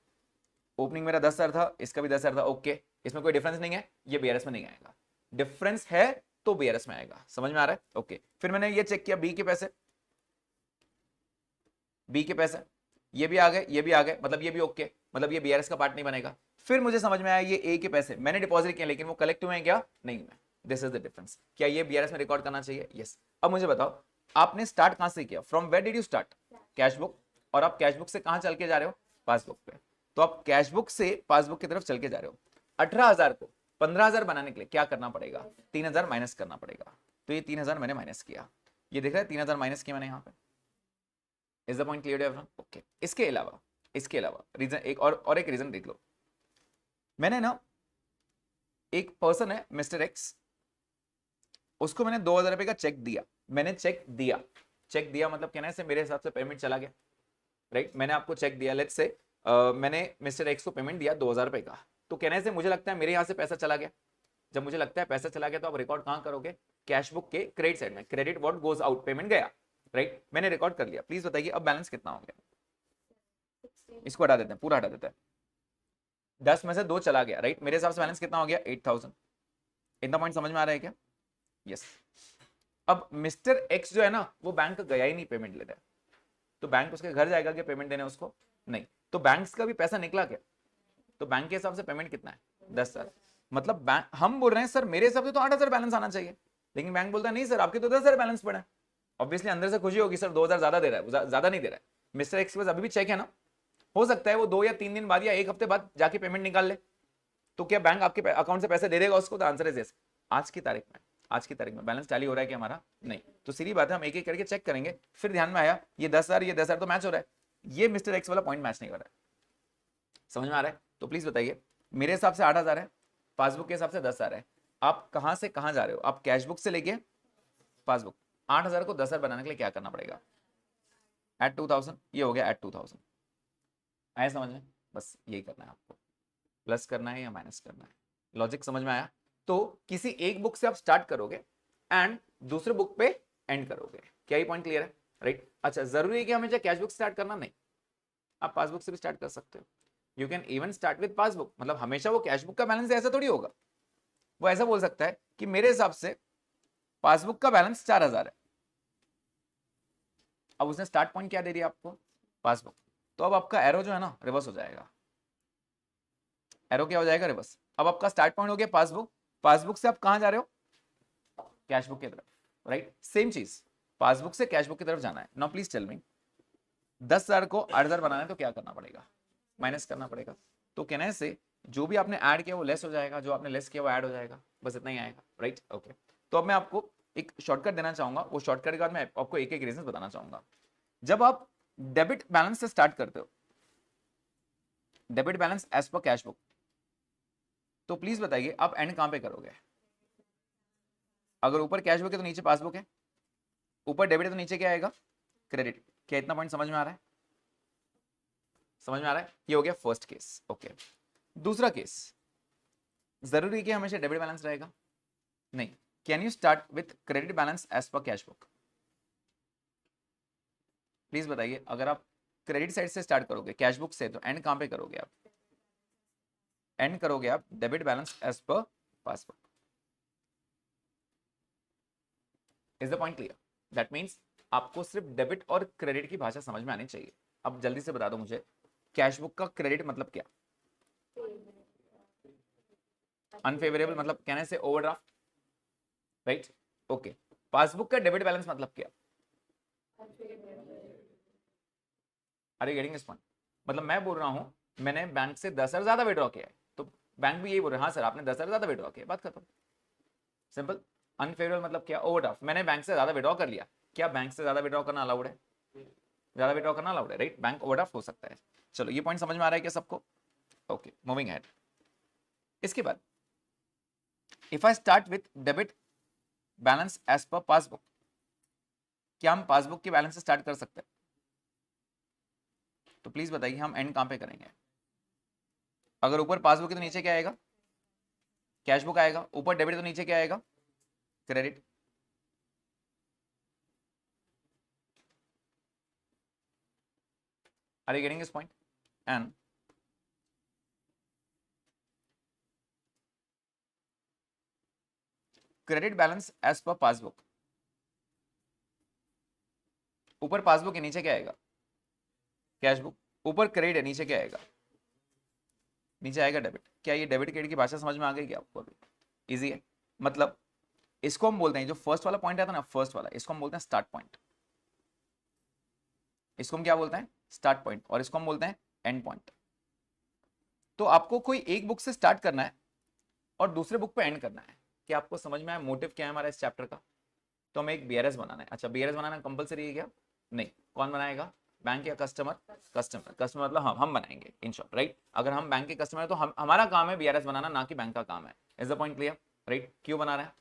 ओपनिंग मेरा 10,000 था, इसका भी 10,000 था, ओके, इसमें कोई डिफरेंस नहीं है, ये बीआरएस में नहीं आएगा। डिफरेंस है तो बीआरएस में आएगा। समझ में आ रहा है? ओके। फिर मैंने ये चेक किया, बी के पैसे, बी के पैसे ये भी आ गए, ये भी आ गए, मतलब ये भी ओके, मतलब ये बीआरएस का पार्ट नहीं बनेगा। फिर मुझे समझ में आया ये ए के पैसे मैंने डिपॉजिट किए, लेकिन वो कलेक्ट हुए हैं क्या? नहीं हुए। This is the difference. क्या ये बीआरएस में रिकॉर्ड करना चाहिए? यस। अब मुझे बताओ आपने स्टार्ट कहां से किया? From where did you start? Cash book. और आप कैश बुक से कहां चल के जा रहे हो? पासबुक पे। तो आप कैश बुक से पासबुक की तरफ चल के जा रहे हो। 18,000 को 15,000 बनाने के लिए क्या करना पड़ेगा? 3,000 माइनस करना पड़ेगा। तो ये 3,000 मैंने माइनस किया, ये देख रहे हैं 3,000 माइनस किया मैंने यहाँ पे। Is the point clear everyone? Okay. इसके अलावा रीजन एक एक रीजन देख लो। मैंने ना, एक पर्सन है मिस्टर एक्स, उसको मैंने 2,000 रुपए का चेक दिया। मैंने चेक दिया मतलब कहना है मेरे हिसाब से पेमेंट चला गया, राइट? मैंने आपको चेक दिया, लेट्स से मैंने मिस्टर एक्स को पेमेंट दिया 2,000 रुपए का। तो कहने से मुझे लगता है मेरे यहां से पैसा चला गया। जब मुझे लगता है पैसा चला गया तो आप रिकॉर्ड कहां करोगे? कैश बुक के क्रेडिट साइड में। Credit what goes out, payment गया, राइट? मैंने रिकॉर्ड कर लिया। प्लीज बताइए अब बैलेंस कितना हो गया? इसको हटा देते हैं, पूरा हटा देते हैं। 10 में से 2 चला गया, राइट? मेरे हिसाब से बैलेंस कितना हो गया? 8,000। इतना पॉइंट समझ में आ रहा है क्या? यस। अब मिस्टर एक्स जो है ना, वो बैंक गया ही नहीं पेमेंट लेने। तो बैंक उसके घर जाएगा क्या पेमेंट देने उसको? नहीं। तो बैंक का भी पैसा निकला क्या? तो बैंक के हिसाब से पेमेंट कितना है? 10,000। मतलब बैंक, हम बोल रहे हैं सर मेरे हिसाब से तो 8,000 बैलेंस आना चाहिए, लेकिन बैंक बोलता है नहीं सर आपके तो 10,000 बैलेंस पड़ा है। ऑब्वियसली अंदर से खुशी होगी, सर 2,000 ज्यादा दे रहा है, ज्यादा नहीं दे रहा है। मिस्टर एक्स के पास अभी भी चेक है ना, हो सकता है वो 2 या 3 दिन बाद या 1 हफ्ते बाद जाके पेमेंट निकाल ले। तो क्या बैंक आपके अकाउंट से पैसे दे देगा उसको? तो आंसर इज यस। आज की तारीख में, आज की तारीख में बैलेंस टैली हो रहा है कि हमारा नहीं, तो सीधी बात है हम एक एक करके चेक करेंगे, फिर ध्यान में आया ये 10,000 ये 10,000 तो मैच हो रहा है, ये मिस्टर एक्स वाला पॉइंट मैच नहीं कर रहा है। समझ में आ रहा है? तो प्लीज बताइए, मेरे हिसाब से 8,000 है, पासबुक के हिसाब से 10,000 है, आप कहां से कहां जा रहे हो? आप कैशबुक से लेके पासबुक, 8,000 को 10,000 बनाने के लिए क्या करना पड़ेगा? एट 2,000, ये हो गया एट 2,000। आया समझ में? बस यही करना है आपको, प्लस करना है या माइनस करना है, लॉजिक समझ में आया? तो किसी एक बुक से आप स्टार्ट करोगे एंड दूसरे बुक पे एंड करोगे, क्या ये पॉइंट क्लियर है? राइट। अच्छा, जरूरी है कि हमें कैश बुक स्टार्ट करना? नहीं, आप पासबुक से भी स्टार्ट कर सकते हो। You can even start with passbook, मतलब हमेशा वो कैश बुक का बैलेंस ऐसा थोड़ी होगा, वो ऐसा बोल सकता है कि मेरे हिसाब से पासबुक का बैलेंस 4,000 है। अब उसने स्टार्ट पॉइंट क्या दे दिया आपको? पासबुक। तो अब आपका एरो जो है ना रिवर्स हो जाएगा, एरो क्या हो जाएगा? रिवर्स। अब आपका स्टार्ट पॉइंट हो गया पासबुक, पासबुक से आप कहां जा रहे हो? कैशबुक की तरफ, राइट। सेम चीज, पासबुक से कैशबुक की तरफ जाना है। नाउ प्लीज टेल मी, 10,000 को 8,000 बनाना है तो क्या करना पड़ेगा? माइनस करना पड़ेगा। तो कहने से जो भी आपने ऐड किया वो लेस हो जाएगा, जो आपने लेस किया वो ऐड हो जाएगा, बस इतना ही आएगा, राइट। ओके, तो अब मैं आपको एक शॉर्टकट देना चाहूंगा, वो शॉर्टकट के बाद मैं आपको एक एक रीजन बताना चाहूंगा। जब आप डेबिट बैलेंस से स्टार्ट करते हो, debit balance as per cash book, तो प्लीज बताइए आप एंड कहां पे करोगे? अगर ऊपर कैश बुक है तो नीचे पासबुक है, ऊपर डेबिट है तो नीचे क्या आएगा? क्रेडिट। क्या इतना पॉइंट समझ में आ रहा है? समझ में आ रहा है? ये हो गया फर्स्ट केस। ओके, दूसरा केस, जरूरी है कि हमेशा डेबिट बैलेंस रहेगा? नहीं। Can you start with credit balance as per cash book? Please बताइए, अगर आप क्रेडिट साइड से स्टार्ट करोगे कैश बुक से, तो एंड कहां पे करोगे आप? एंड करोगे आप debit balance as per passbook. Is the point clear? That means आपको सिर्फ डेबिट और क्रेडिट की भाषा समझ में आनी चाहिए। अब जल्दी से बता दो मुझे, कैश बुक का क्रेडिट मतलब क्या? अनफेवरेबल, मतलब कहने से ओवरड्राफ्ट, राइट। ओके, पासबुक का डेबिट बैलेंस मतलब क्या? अरे गेटिंग दिस पॉइंट? मतलब मैं बोल रहा हूं मैंने बैंक से 10,000 ज्यादा विड्रॉ किया है, तो बैंक भी यही बोल रहे हैं, हाँ सर आपने 10,000 ज्यादा विड्रॉ किया, बात खत्म, सिंपल। अनफेवरेबल मतलब क्या? ओवरड्राफ्ट, मैंने बैंक से ज्यादा विड्रॉ कर लिया, क्या बैंक से ज्यादा विड्रॉ करना अलाउड है? ज्यादा विड्रॉ करना अलाउड है, राइट। बैंक ओवरड्राफ्ट हो सकता है। चलो, ये पॉइंट समझ में आ रहा है क्या सबको? Okay, moving ahead. इसके बाद if I start with debit balance as per passbook, क्या हम पासबुक के बैलेंस से स्टार्ट कर सकते हैं? तो प्लीज बताइए हम एंड कहां पे करेंगे? अगर ऊपर पासबुक है तो नीचे क्या आएगा? कैश बुक आएगा। ऊपर डेबिट तो नीचे क्या आएगा? Credit. Are you getting this point? And credit balance as per passbook, ऊपर पासबुक है नीचे क्या आएगा? Cash book. ऊपर क्रेडिट है नीचे क्या आएगा? नीचे आएगा डेबिट। क्या ये डेबिट क्रेडिट की भाषा समझ में आ गई क्या आपको? अभी इजी है। मतलब इसको हम बोलते हैं, जो फर्स्ट वाला पॉइंट आता है ना, फर्स्ट वाला, इसको हम बोलते हैं स्टार्ट पॉइंट। इसको हम क्या बोलते हैं? Start point. और इसको हम बोलते हैं एंड पॉइंट। तो आपको कोई एक बुक से स्टार्ट करना है और दूसरे बुक पे एंड करना है। क्या आपको समझ में आया मोटिव क्या है हमारा इस चैप्टर का? तो हमें एक बीआरएस बनाना है। अच्छा, बीआरएस बनाना कंपलसरी है क्या? नहीं। कौन बनाएगा? बैंक या कस्टमर? कस्टमर। कस्टमर मतलब हम बनाएंगे, इन शॉर्ट, राइट। अगर हम बैंक के कस्टमर है तो हमारा काम है बीआरएस बनाना, ना कि बैंक का काम है। Is the point clear? Right. क्यों बना रहे हैं?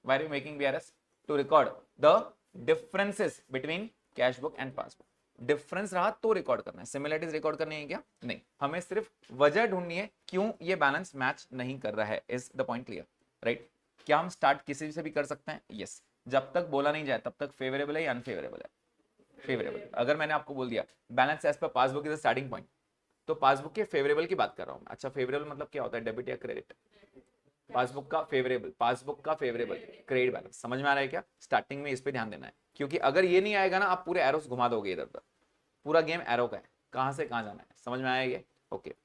Why are you making BRS? To record the differences between cash book and passbook. Difference रहा तो रिकॉर्ड करना है, सिमिलरिटीज रिकॉर्ड करनी है क्या? नहीं, हमें सिर्फ वजह ढूंढनी है क्यों ये बैलेंस मैच नहीं कर रहा है। Is the point clear? Right. क्या हम स्टार्ट किसी से भी कर सकते हैं? यस, जब तक बोला नहीं जाए तब तक फेवरेबल है या अनफेवरेबल है? फेवरेबल। अगर मैंने आपको बोल दिया balance as per passbook is starting point, तो पासबुक के फेवरेबल की बात कर रहा हूं मैं। अच्छा, फेवरेबल मतलब क्या होता है? डेबिट या क्रेडिट? पासबुक का फेवरेबल, पासबुक का फेवरेबल क्रेडिट बैलेंस। समझ में आ रहा है क्या? स्टार्टिंग में इस पे ध्यान देना है, क्योंकि अगर ये नहीं आएगा ना, आप पूरे एरोस घुमा दोगे इधर उधर। पूरा गेम एरो का है, कहां से कहां जाना है। समझ में आया ये? ओके।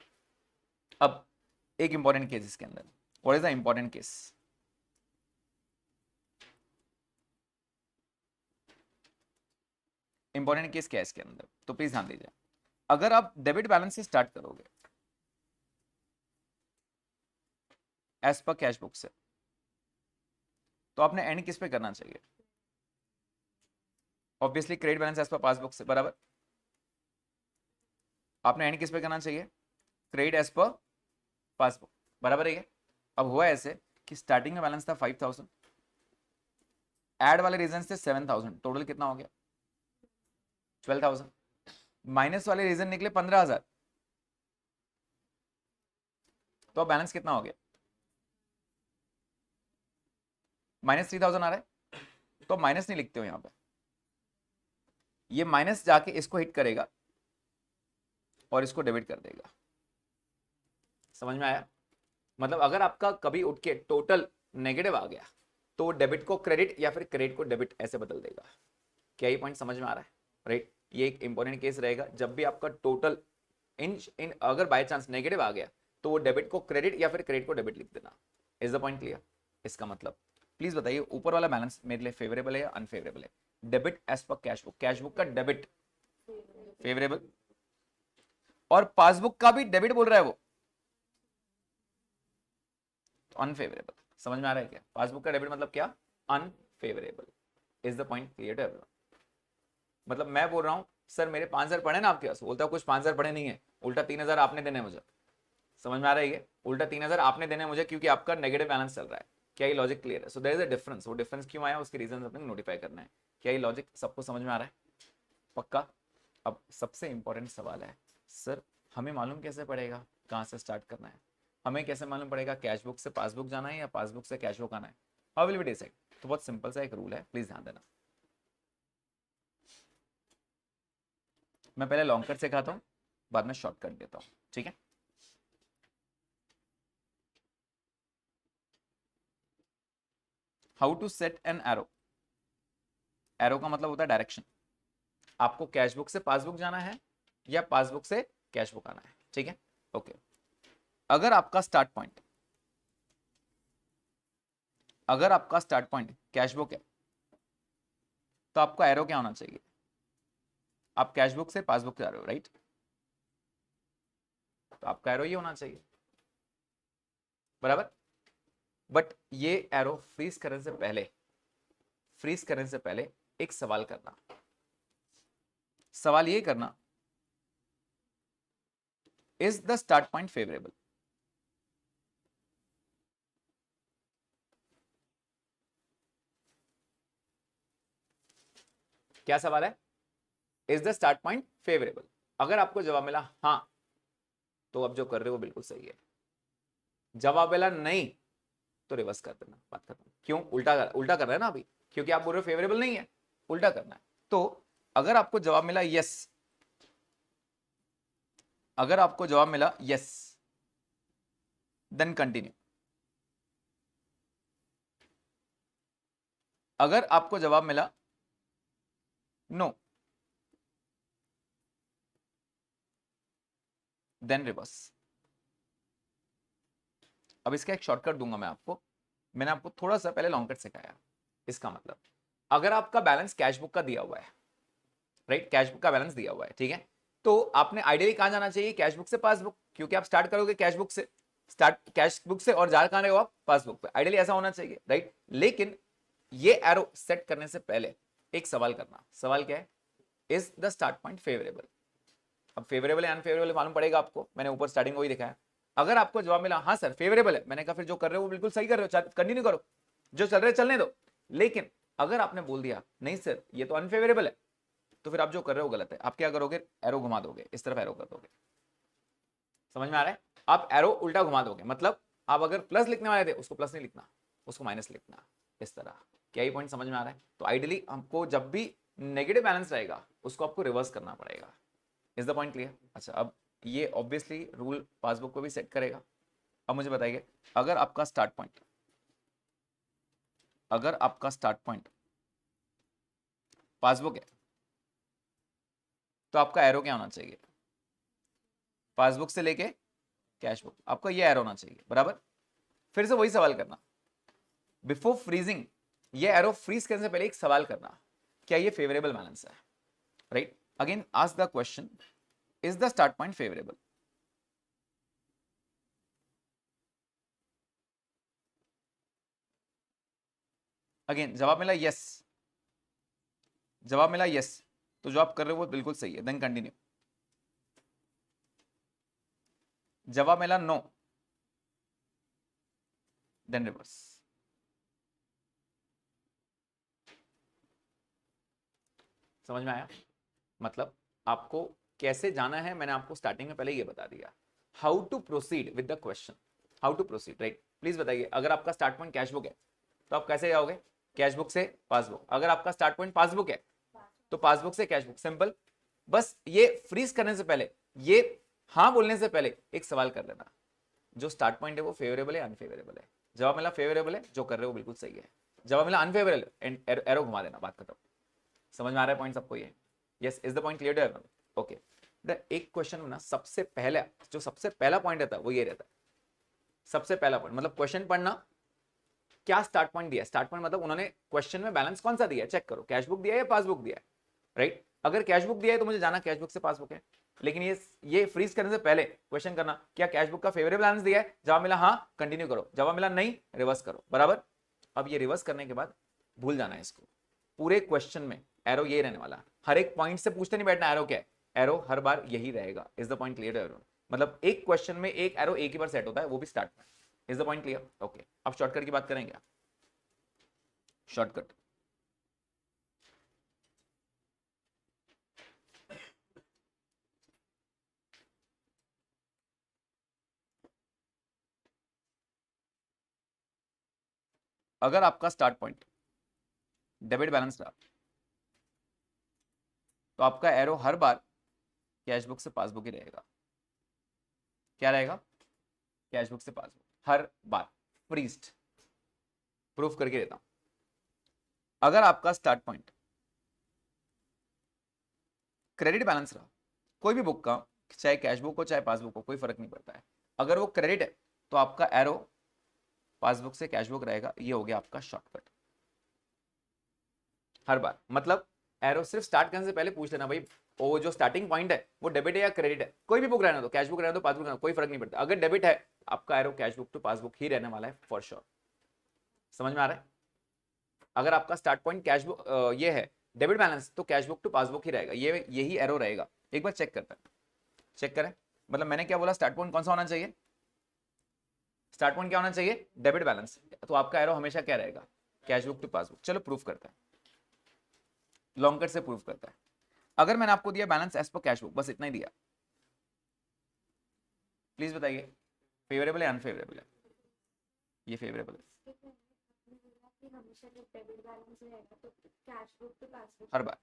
अब एक इंपॉर्टेंट केस इसके अंदर। What is the important case? Important case क्या है इसके अंदर, तो प्लीज ध्यान दीजिए। अगर आप डेबिट बैलेंस से स्टार्ट करोगे एज पर कैश बुक से, तो आपने एंड किस पे करना चाहिए? Obviously credit balance as per passbook से, बराबर। आपने एंड किस पे करना चाहिए? क्रेडिट एज पर पासबुक, बराबर है। अब हुआ ऐसे कि स्टार्टिंग में बैलेंस था 5000, ऐड वाले रीजन से 7000, टोटल कितना हो गया? 12000। माइनस वाले रीजन निकले 15000, तो अब बैलेंस कितना हो गया? -3000 आ रहा है। तो माइनस नहीं लिखते हो यहां पे, ये माइनस जाके इसको हिट करेगा और इसको डेबिट कर देगा। समझ में आया? मतलब अगर आपका कभी उठ के टोटल नेगेटिव आ गया तो डेबिट को क्रेडिट या फिर क्रेडिट को डेबिट ऐसे बदल देगा। क्या ये पॉइंट समझ में आ रहा है? राइट, ये एक इंपॉर्टेंट केस रहेगा। जब भी आपका टोटल इन अगर बाय चांस नेगेटिव आ गया तो वो डेबिट को क्रेडिट या फिर क्रेडिट को डेबिट लिख देना। Is the point clear? इसका मतलब प्लीज बताइए, ऊपर वाला बैलेंस मेरे लिए फेवरेबल है या अनफेवरेबल है? Debit as per cash book, cash book का डेबिट फेवरेबल, और पासबुक का भी डेबिट बोल रहा है वो, अनफेवरेबल। समझ में आ रहा है क्या? पासबुक का डेबिट मतलब क्या? Unfavourable. Is the point clear to everyone? मतलब मैं बोल रहा हूं सर मेरे 5000 पड़े ना आपके पास, बोलता कुछ 5000 पड़े नहीं है, उल्टा 3000 आपने देने मुझे। समझ में आ रहा है? उल्टा 3000 आपने देने मुझे क्योंकि आपका नेगेटिव बैलेंस चल रहा है। क्या ये लॉजिक क्लियर है? So there is a difference. वो डिफरेंस क्यों आया उसके रीजन अपने नोटिफाई करना है। क्या ये लॉजिक सबको समझ में आ रहा है? पक्का? अब सबसे इंपॉर्टेंट सवाल है, सर हमें मालूम कैसे पड़ेगा कहाँ से स्टार्ट करना है? हमें कैसे मालूम पड़ेगा कैश बुक से पासबुक जाना है या पासबुक से कैश बुक आना है? How will we decide? तो बहुत सिंपल सा एक रूल है, प्लीज ध्यान देना। मैं पहले लॉन्ग कट सिखाता हूँ, बाद में शॉर्टकट देता हूँ, ठीक है? How to set an arrow. Arrow का मतलब होता है डायरेक्शन। आपको कैश बुक से पासबुक जाना है या पासबुक से कैश बुक आना है, ठीक है? ओके। अगर आपका स्टार्ट पॉइंट कैश बुक है तो आपका एरो क्या होना चाहिए? आप कैश बुक से पासबुक जा रहे हो, राइट? तो आपका एरो ये होना चाहिए, बराबर। बट ये एरो फ्रीज करने से पहले एक सवाल करना। सवाल ये करना, is the start point favourable? क्या सवाल है? Is the start point favourable? अगर आपको जवाब मिला हाँ, तो अब जो कर रहे हो बिल्कुल सही है। जवाब मिला नहीं तो रिवर्स कर देना, बात खत्म। क्यों? उल्टा कर रहे हैं ना अभी, क्योंकि आप बोल रहे हो फेवरेबल नहीं है, उल्टा करना है। तो अगर आपको जवाब मिला यस, देन कंटिन्यू। अगर आपको जवाब मिला नो, देन रिवर्स। अब इसका एक शॉर्टकट दूंगा मैं आपको। मैंने आपको थोड़ा सा पहले लॉन्ग कट सिखाया। इसका मतलब अगर आपका बैलेंस कैश बुक का दिया हुआ है, राइट, कैश बुक का बैलेंस दिया हुआ है, ठीक है, तो आपने आइडियली कहां जाना चाहिए? कैश बुक से पासबुक, क्योंकि आप स्टार्ट करोगे कैश बुक से, कैश बुक से और जा कहां रहे हो आप? पासबुक पे। आइडियली ऐसा होना चाहिए, राइट। लेकिन ये एरो सेट करने से पहले एक सवाल करना। सवाल क्या है? Is the start point favourable? अब फेवरेबल है अनफेवरेबल मालूम पड़ेगा आपको, मैंने ऊपर स्टार्टिंग वही दिखाया। अगर आपको जवाब मिला हाँ सर फेवरेबल है, मैंने कहा फिर जो कर रहे हो वो बिल्कुल सही कर रहे हो, कंटिन्यू करो, जो चल रहे चलने दो। लेकिन अगर आपने बोल दिया नहीं सर ये तो अनफेवरेबल है, तो फिर आप जो कर रहे हो गलत है। आप क्या करोगे? एरो घुमा दोगे, इस तरफ एरो कर दोगे। समझ में आ रहा है? आप एरो उल्टा घुमा दोगे, मतलब आप अगर प्लस लिखने वाले थे उसको प्लस नहीं लिखना, उसको माइनस लिखना, इस तरह। क्या ये पॉइंट समझ में आ रहा है? तो आइडियली हमको जब भी नेगेटिव बैलेंस रहेगा उसको आपको रिवर्स करना पड़ेगा। Is the point clear? अच्छा, अब ये ऑब्वियसली रूल पासबुक को भी सेट करेगा। अब मुझे बताइए, अगर आपका स्टार्ट पॉइंट पासबुक है तो आपका एरो क्या होना चाहिए? पासबुक से लेके कैश बुक, आपका ये एरो होना चाहिए, बराबर। फिर से वही सवाल करना, बिफोर फ्रीजिंग, ये एरो फ्रीज करने से पहले एक सवाल करना, क्या ये फेवरेबल बैलेंस है? Right, again ask the question, is the start point favourable? Again जवाब मिला यस, जवाब मिला यस, तो जो आप कर रहे हो वो बिल्कुल सही है, देन कंटिन्यू। जवाब मिला नो, देन रिवर्स। समझ में आया? मतलब आपको कैसे जाना है मैंने आपको स्टार्टिंग में पहले ये बता दिया, how to proceed with the question, how to proceed, right. Please बताइए, अगर आपका स्टार्ट पॉइंट कैश बुक है तो आप कैसे जाओगे? कैश बुक से पासबुक। अगर आपका स्टार्ट पॉइंट पासबुक है तो पासबुक से कैश बुक, सिंपल। बस ये फ्रीज करने से पहले, ये हाँ बोलने से पहले एक सवाल कर लेना, जो स्टार्ट पॉइंट है वो फेवरेबल है अनफेवरेबल है? जवाब मिला फेवरेबल है, जो कर रहे हो बिल्कुल सही है। जवाब मिला अनफेवरेबल, एरो घुमा देना, बात खत्म। समझ में आ रहा है पॉइंट सबको? ये yes, is the point clear to everyone? Okay. एक क्वेश्चन में ना सबसे पहले जो सबसे पहला पॉइंट रहता है वो ये रहता है, सबसे पहला पॉइंट मतलब क्वेश्चन पढ़ना, क्या स्टार्ट पॉइंट दिया? स्टार्ट पॉइंट मतलब उन्होंने क्वेश्चन में बैलेंस कौन सा दिया है चेक करो, कैश बुक दिया है या पासबुक दिया है, राइट। अगर कैश बुक दिया है तो मुझे जाना कैश बुक से पासबुक है, लेकिन ये फ्रीज करने से पहले क्वेश्चन करना, क्या कैश बुक का फेवरेबल बैलेंस दिया है? जवाब मिला हाँ, कंटिन्यू करो। जवाब मिला नहीं, रिवर्स करो, बराबर। अब ये रिवर्स करने के बाद भूल जाना है इसको, पूरे क्वेश्चन में एरो ये रहने वाला, हर एक पॉइंट से पूछते नहीं बैठना एरो क्या है, एरो हर बार यही रहेगा। Is the point clear everyone? मतलब एक क्वेश्चन में एक एरो एक ही बार सेट होता है, वो भी स्टार्ट में। Is the point clear? Okay, अब शॉर्टकट की बात करेंगे। शॉर्टकट, अगर आपका स्टार्ट पॉइंट डेबिट बैलेंस रहा तो आपका एरो हर बार कैश बुक से पासबुक ही रहेगा। क्या रहेगा? कैश बुक से पासबुक, हर बार, फ्रीज्ड। प्रूफ करके देता हूं। अगर आपका स्टार्ट पॉइंट क्रेडिट बैलेंस रहा, कोई भी बुक का, चाहे कैश बुक हो चाहे पासबुक हो, कोई फर्क नहीं पड़ता है, अगर वो क्रेडिट है तो आपका एरो पासबुक से कैश बुक रहेगा। ये हो गया आपका शॉर्टकट, हर बार। मतलब एरो सिर्फ स्टार्ट करने से पहले पूछ लेना, भाई वो जो स्टार्टिंग पॉइंट है वो डेबिट है या क्रेडिट है, कोई भी बुक रहना दो, कैश बुक रहना दो, पासबुक रहना दो, कोई फर्क नहीं पड़ता। अगर डेबिट है आपका arrow cash book to passbook ही रहने वाला है फॉर श्योर। समझ में आ रहा है? अगर आपका स्टार्ट पॉइंट कैश बुक ये है डेबिट बैलेंस, तो कैश बुक टू पासबुक ही रहेगा, ये यही एरो रहेगा। एक बार चेक करते हैं, चेक करें। मतलब मैंने क्या बोला, स्टार्ट पॉइंट कौन सा होना चाहिए? स्टार्ट पॉइंट क्या होना चाहिए? Debit balance. तो आपका एरो हमेशा क्या रहेगा? Cash book to passbook. चलो प्रूफ करते हैं, लॉन्ग कट से प्रूफ करता है। अगर मैंने आपको दिया balance as per cash book, बस इतना ही दिया, प्लीज बताइए फेवरेबल है अनफेवरेबल है? ये फेवरेबल है हर बार।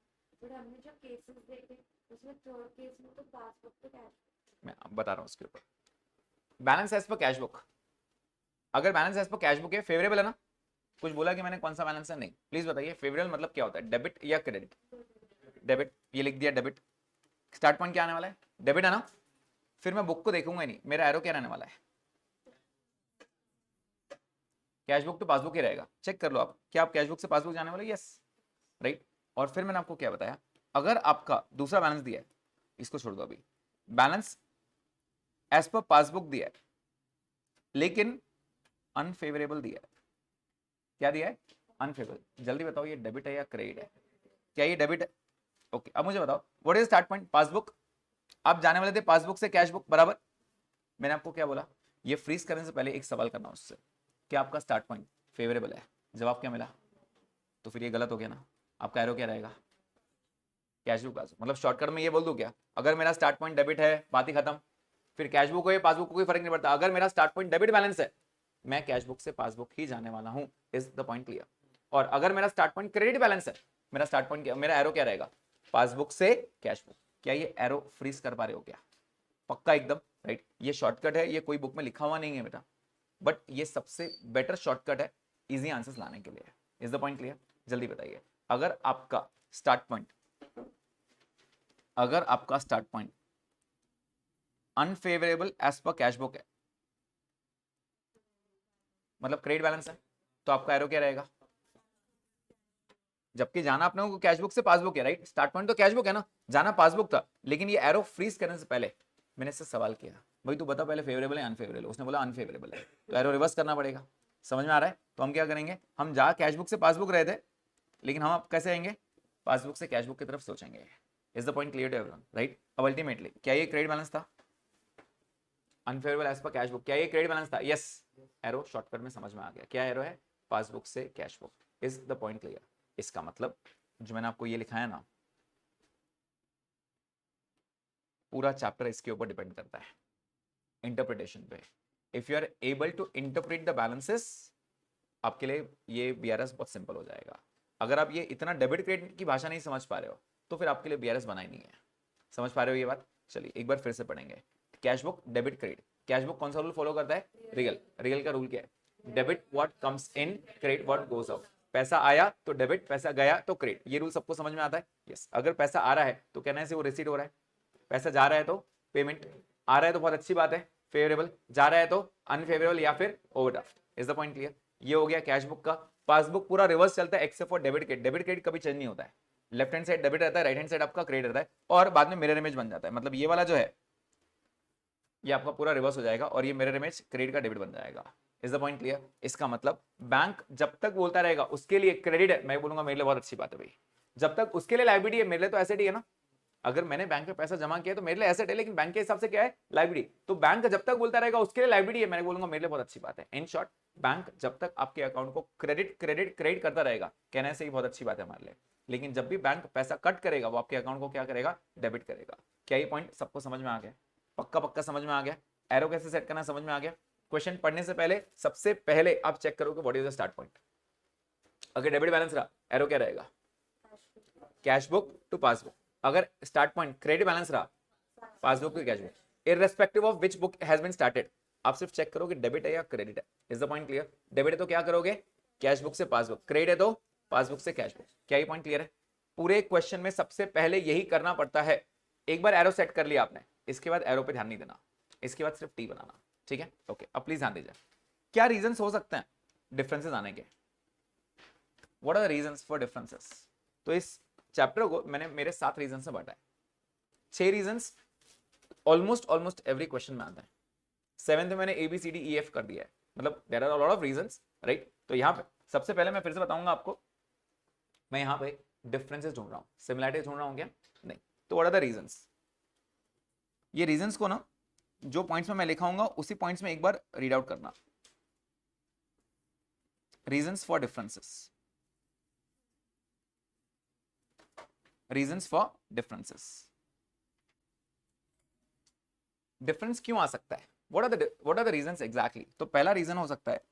मैं बता रहा हूं उसके ऊपर, balance as per cash book, अगर balance as per cash book है फेवरेबल है ना? कुछ बोला कि मैंने कौन सा बैलेंस है? नहीं। प्लीज बताइए फेवरेबल मतलब क्या होता है, डेबिट या क्रेडिट? डेबिट, ये लिख दिया डेबिट। स्टार्ट पॉइंट क्या आने वाला है? डेबिट है ना? फिर मैं बुक को देखूंगा नहीं, मेरा एरो क्या रहने वाला है? कैश बुक तो पासबुक ही रहेगा। चेक कर लो आप, क्या आप कैश बुक से पासबुक जाने वाले? Yes, right. और फिर मैंने आपको क्या बताया, अगर आपका दूसरा बैलेंस दिया है, इसको छोड़ दो अभी, बैलेंस एज पर पासबुक दिया है लेकिन अनफेवरेबल दिया है। क्या दिया है? अनफेवरेबल। जल्दी बताओ ये डेबिट है या क्रेडिट है? क्या ये डेबिट है? ओके, अब मुझे बताओ what is start point? Passbook. आप जाने वाले थे पासबुक से कैश बुक, बराबर। मैंने आपको क्या बोला, ये फ्रीज करने से पहले एक सवाल करना उससे, क्या आपका स्टार्ट पॉइंट फेवरेबल है? जवाब क्या मिला? तो फिर ये गलत हो गया ना, आपका एरो क्या रहेगा? Cash book passbook. मतलब शॉर्टकट में ये बोल दूं क्या, अगर मेरा स्टार्ट पॉइंट डेबिट है बात ही खत्म, फिर कैश बुक हो या पासबुक को कोई फर्क नहीं पड़ता। अगर मेरा स्टार्ट पॉइंट डेबिट बैलेंस है, मैं कैश बुक से पासबुक ही जाने वाला हूं। Is the point clear? और अगर मेरा स्टार्ट पॉइंट क्रेडिट बैलेंस है, मेरा स्टार्ट पॉइंट क्या, मेरा एरो क्या रहेगा? पासबुक से कैश बुक। क्या ये एरो फ्रीज कर पा रहे हो क्या? पक्का एकदम, राइट। ये शॉर्टकट है, ये कोई बुक में लिखा हुआ नहीं है बेटा, बट ये सबसे बेटर शॉर्टकट है इजी आंसर्स लाने के लिए। Is the point clear? जल्दी बताइए, अगर आपका स्टार्ट पॉइंट, अगर आपका start point unfavourable as per cash book है, मतलब क्रेडिट बैलेंस है, तो आपका एरो क्या रहेगा? जबकि जाना अपने को कैश बुक से पासबुक है, राइट। स्टार्ट पॉइंट तो कैश बुक है ना, जाना पासबुक था, लेकिन ये एरो फ्रीज करने से पहले मैंने इससे सवाल किया, भाई तू बता पहले फेवरेबल है अनफेवरेबल? उसने बोला अनफेवरेबल है, तो एरो रिवर्स करना पड़ेगा। समझ में आ रहा है? तो हम क्या करेंगे, हम जा कैशबुक से पासबुक रहे थे, लेकिन हम अब कैसे आएंगे, पासबुक से कैशबुक की तरफ सोचेंगे। Is the point clear to everyone, right? अब अल्टीमेटली क्या ये क्रेडिट बैलेंस था, अनफेवरेबल एज पर कैशबुक, क्या ये क्रेडिट बैलेंस था? यस, एरो शॉर्टकट में समझ में आ गया, क्या एरो है, पासबुक से cashbook. Is the point clear? इसका मतलब जो मैंने आपको ये लिखा है ना, पूरा चैप्टर इसके ऊपर डिपेंड करता है, इंटरप्रिटेशन पे। If you are able to interpret the balances, आपके लिए ये बीआरएस बहुत सिंपल हो जाएगा। अगर आप ये इतना डेबिट क्रेडिट की भाषा नहीं समझ पा रहे हो, तो फिर आपके लिए बीआरएस बना ही नहीं है। समझ पा रहे हो ये बात? चलिए एक बार फिर से पढ़ेंगे। Cashbook, debit, credit. कैशबुक कौन सा रूल फॉलो करता है? रियल। रियल का रूल क्या है? Debit what comes in, credit what goes out. पैसा आया तो डेबिट, पैसा गया तो क्रेडिट। ये रूल सबको समझ में आता है? यस। अगर पैसा आ रहा है तो कहना है से वो रिसीट हो रहा है, पैसा जा रहा है तो पेमेंट, आ रहा है तो बहुत अच्छी बात है फेवरेबल, जा रहा है तो अनफेवरेबल या फिर overdraft. Is the point clear? ये हो गया कैशबुक का। पासबुक पूरा रिवर्स चलता है except for debit credit. Debit credit कभी चेंज नहीं होता है, लेफ्ट हैंड साइड डेबिट रहता है, राइट हैंड साइड आपका क्रेडिट रहता है, और बाद में मिरर इमेज बन जाता है। मतलब ये वाला जो है ये आपका पूरा रिवर्स हो जाएगा और ये मिरर इमेज क्रेडिट का डेबिट बन जाएगा। Is the point clear? इसका मतलब बैंक जब तक बोलता रहेगा उसके लिए क्रेडिट है, मैं बोलूंगा मेरे लिए बहुत अच्छी बात है भाई। जब तक उसके लिए लायबिलिटी है, मेरे लिए तो एसेट ही है ना। अगर मैंने बैंक में पैसा जमा किया तो मेरे लिए एसेट है, लेकिन बैंक के हिसाब से क्या है? लायबिलिटी। तो बैंक जब तक बोलता रहेगा उसके लिए लायबिलिटी है, मैं बोलूंगा मेरे लिए बहुत अच्छी बात है। इन शॉर्ट, बैंक जब तक आपके अकाउंट को क्रेडिट क्रेडिट क्रेडिट करता रहेगा, कहने से ही बहुत अच्छी बात है हमारे लिए। लेकिन जब भी बैंक पैसा कट करेगा, वो आपके अकाउंट को क्या करेगा? डेबिट करेगा। क्या ये पॉइंट सबको समझ में आ गया? पक्का पक्का समझ में आ गया? एरो कैसे सेट करना समझ में आ गया? क्वेश्चन पढ़ने से पहले सबसे पहले आप चेक करोगे what is the start point. अगर डेबिट बैलेंस रहा, एरो क्या रहेगा? Cash book to passbook. अगर स्टार्ट पॉइंट क्रेडिट बैलेंस रहा, passbook to cash book. Irrespective of which book has been started, आप सिर्फ चेक करोगे डेबिट है या क्रेडिट है। Is the point clear? Debit है तो क्या करोगे? कैश बुक से पासबुक। क्रेडिट है तो पासबुक से कैश बुक। क्या ये पॉइंट क्लियर है? पूरे क्वेश्चन में सबसे पहले यही करना पड़ता है। एक बार एरो सेट कर लिया आपने, इसके बाद एरो पे ध्यान नहीं देना, इसके बाद सिर्फ टी बनाना। ठीक है? ओके, अब प्लीज ध्यान दीजिए। क्या रीजन हो सकते हैं डिफरेंसेस आने के? What are the reasons for differences? तो इस चैप्टर को मैंने मेरे 7 रीजन से बांटा है। 6 रीजंस ऑलमोस्ट एवरी क्वेश्चन में आता है। 7th में मैंने ABCDEF कर दिया है, मतलब there are a lot of reasons, right? तो यहाँ पे सबसे पहले मैं फिर से बताऊंगा आपको, मैं यहाँ पे डिफरेंसेस ढूंढ रहा हूँ, सिमिलैरिटी ढूंढ रहा हूँ क्या? नहीं। तो व्हाट आर द रीजंस? ये रीजंस को ना, जो पॉइंट्स में मैं लिखाऊंगा उसी पॉइंट्स में एक बार रीड आउट करना। Reasons for differences, reasons for differences. Difference क्यों आ सकता है? What are the reasons exactly? तो पहला रीजन हो सकता है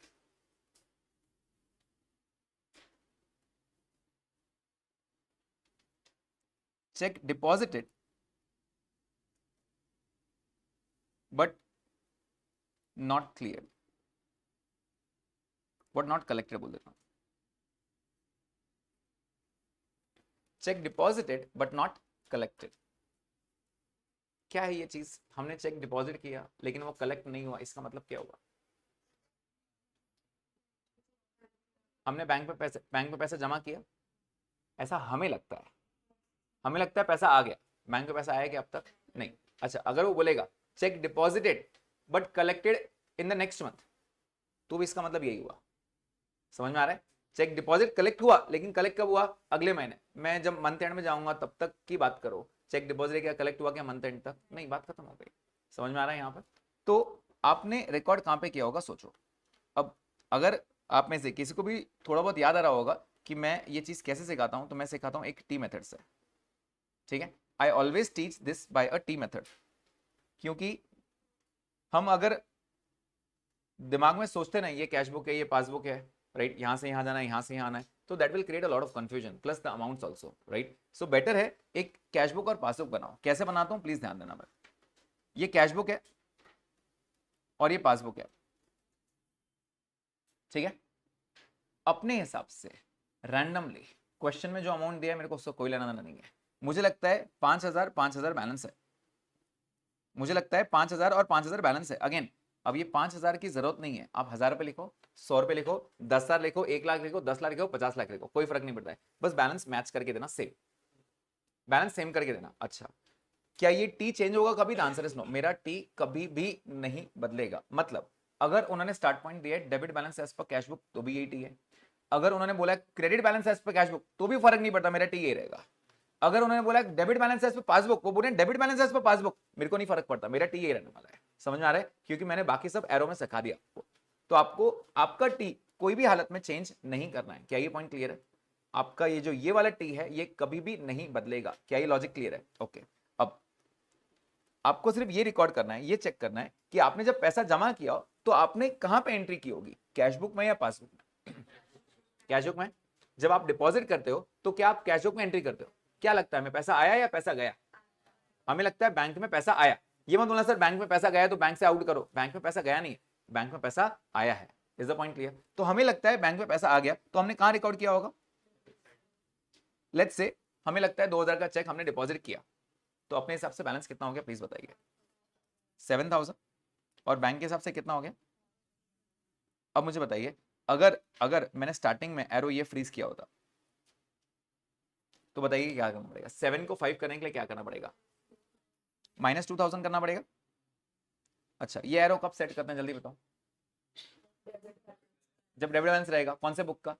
cheque deposited but not clear, but not collected बोल देता हूं। Cheque deposited but not collected. क्या है ये चीज? हमने चेक डिपॉजिट किया लेकिन वो कलेक्ट नहीं हुआ, इसका मतलब क्या हुआ? हमने बैंक पे पैसा जमा किया, ऐसा हमें लगता है, हमें लगता है पैसा आ गया। बैंक पे पैसा आया क्या अब तक? नहीं। अच्छा, अगर वो बोलेगा check deposited but collected in the next month, तो भी इसका मतलब यही हुआ। समझ में आ रहा है? चेक डिपॉजिट कलेक्ट हुआ, लेकिन कलेक्ट कब हुआ? अगले महीने। मैं जब मंथ एंड में जाऊंगा तब तक की बात करो। चेक डिपॉजिट क्या कलेक्ट हुआ क्या मंथ एंड तक? नहीं, बात खत्म हो गई। समझ में आ रहा है यहाँ पर? तो आपने रिकॉर्ड कहाँ पे किया होगा, सोचो। अब अगर आप में से किसी को भी थोड़ा बहुत याद आ रहा होगा कि मैं ये चीज कैसे सिखाता हूं, तो मैं सिखाता हूं एक टी मेथड से। ठीक है? I always teach this by a T method, क्योंकि हम अगर दिमाग में सोचते नहीं ये कैश बुक है, ये पासबुक है, राइट, यहां से यहां जाना है, यहां से यहां आना है, तो that will create a lot of confusion plus the amounts also, right? So better है एक कैश बुक और पासबुक बनाओ। कैसे बनाता हूं प्लीज ध्यान देना। मैं, ये कैश बुक है और ये पासबुक है, ठीक है? अपने हिसाब से रैंडमली क्वेश्चन में जो अमाउंट दिया है मेरे को उसका कोई लेना देना नहीं है। मुझे लगता है 5,000 बैलेंस है, मुझे लगता है 5,000 और 5,000 बैलेंस है। अगेन, अब ये 5,000 की जरूरत नहीं है, आप 1,000 रुपए लिखो, 100 रुपए लिखो, 10,000 लिखो, 1 लाख लिखो, 10 लाख लिखो, 50 लाख लिखो, कोई फर्क नहीं पड़ता है। बस बैलेंस मैच करके देना, सेम बैलेंस सेम करके देना। अच्छा, क्या ये टी चेंज होगा कभी? The answer is no. मेरा टी कभी भी नहीं बदलेगा। मतलब अगर उन्होंने स्टार्ट पॉइंट दिया है debit balance as per cash book तो भी यही टी है। अगर उन्होंने बोला credit balance as per cash book तो भी फर्क नहीं पड़ता, मेरा टी यही रहेगा। अगर उन्होंने बोला debit balance as per passbook, वो बोले debit balance as per passbook, मेरे को नहीं फर्क पड़ता, मेरा टी यही रहने वाला है। समझ में आ रहा है? क्योंकि मैंने बाकी सब एरो में सिखा दिया आपको। तो आपको आपका टी कोई भी हालत में चेंज नहीं करना है। क्या ये पॉइंट क्लियर है? आपका ये जो ये वाला टी है ये कभी भी नहीं बदलेगा। क्या ये लॉजिक क्लियर है? ओके। अब आपको सिर्फ ये रिकॉर्ड करना है, ये चेक करना है कि आपने जब पैसा जमा किया तो आपने कहां पे एंट्री की होगी, कैश बुक में या पासबुक में? कैश बुक में। जब आप डिपॉजिट करते हो तो क्या आप कैश बुक में एंट्री करते हो? क्या लगता है हमें, पैसा आया या पैसा गया? हमें लगता है बैंक में पैसा आया। ये मत बोलना सर बैंक में पैसा गया तो बैंक से आउट करो, बैंक में पैसा गया नहीं है, बैंक में पैसा आया है। Is the point clear? तो हमें लगता है बैंक में पैसा आ गया तो हमने कहां रिकॉर्ड किया होगा? लेट्स से हमें लगता है 2000 का चेक हमने डिपॉजिट किया, तो अपने हिसाब से बैलेंस कितना हो गया प्लीज बताइए? 7000। और बैंक के हिसाब से कितना हो गया? अब मुझे बताइए, अगर अगर मैंने स्टार्टिंग में एरो ये फ्रीज किया होता तो बताइए क्या करना पड़ेगा? 7 को 5 करने के लिए क्या करना पड़ेगा? -2000 करना पड़ेगा। अच्छा, ये एरो कब सेट करते हैं जल्दी बताओ? जब डेबिट बैलेंस रहेगा। कौन से बुक का?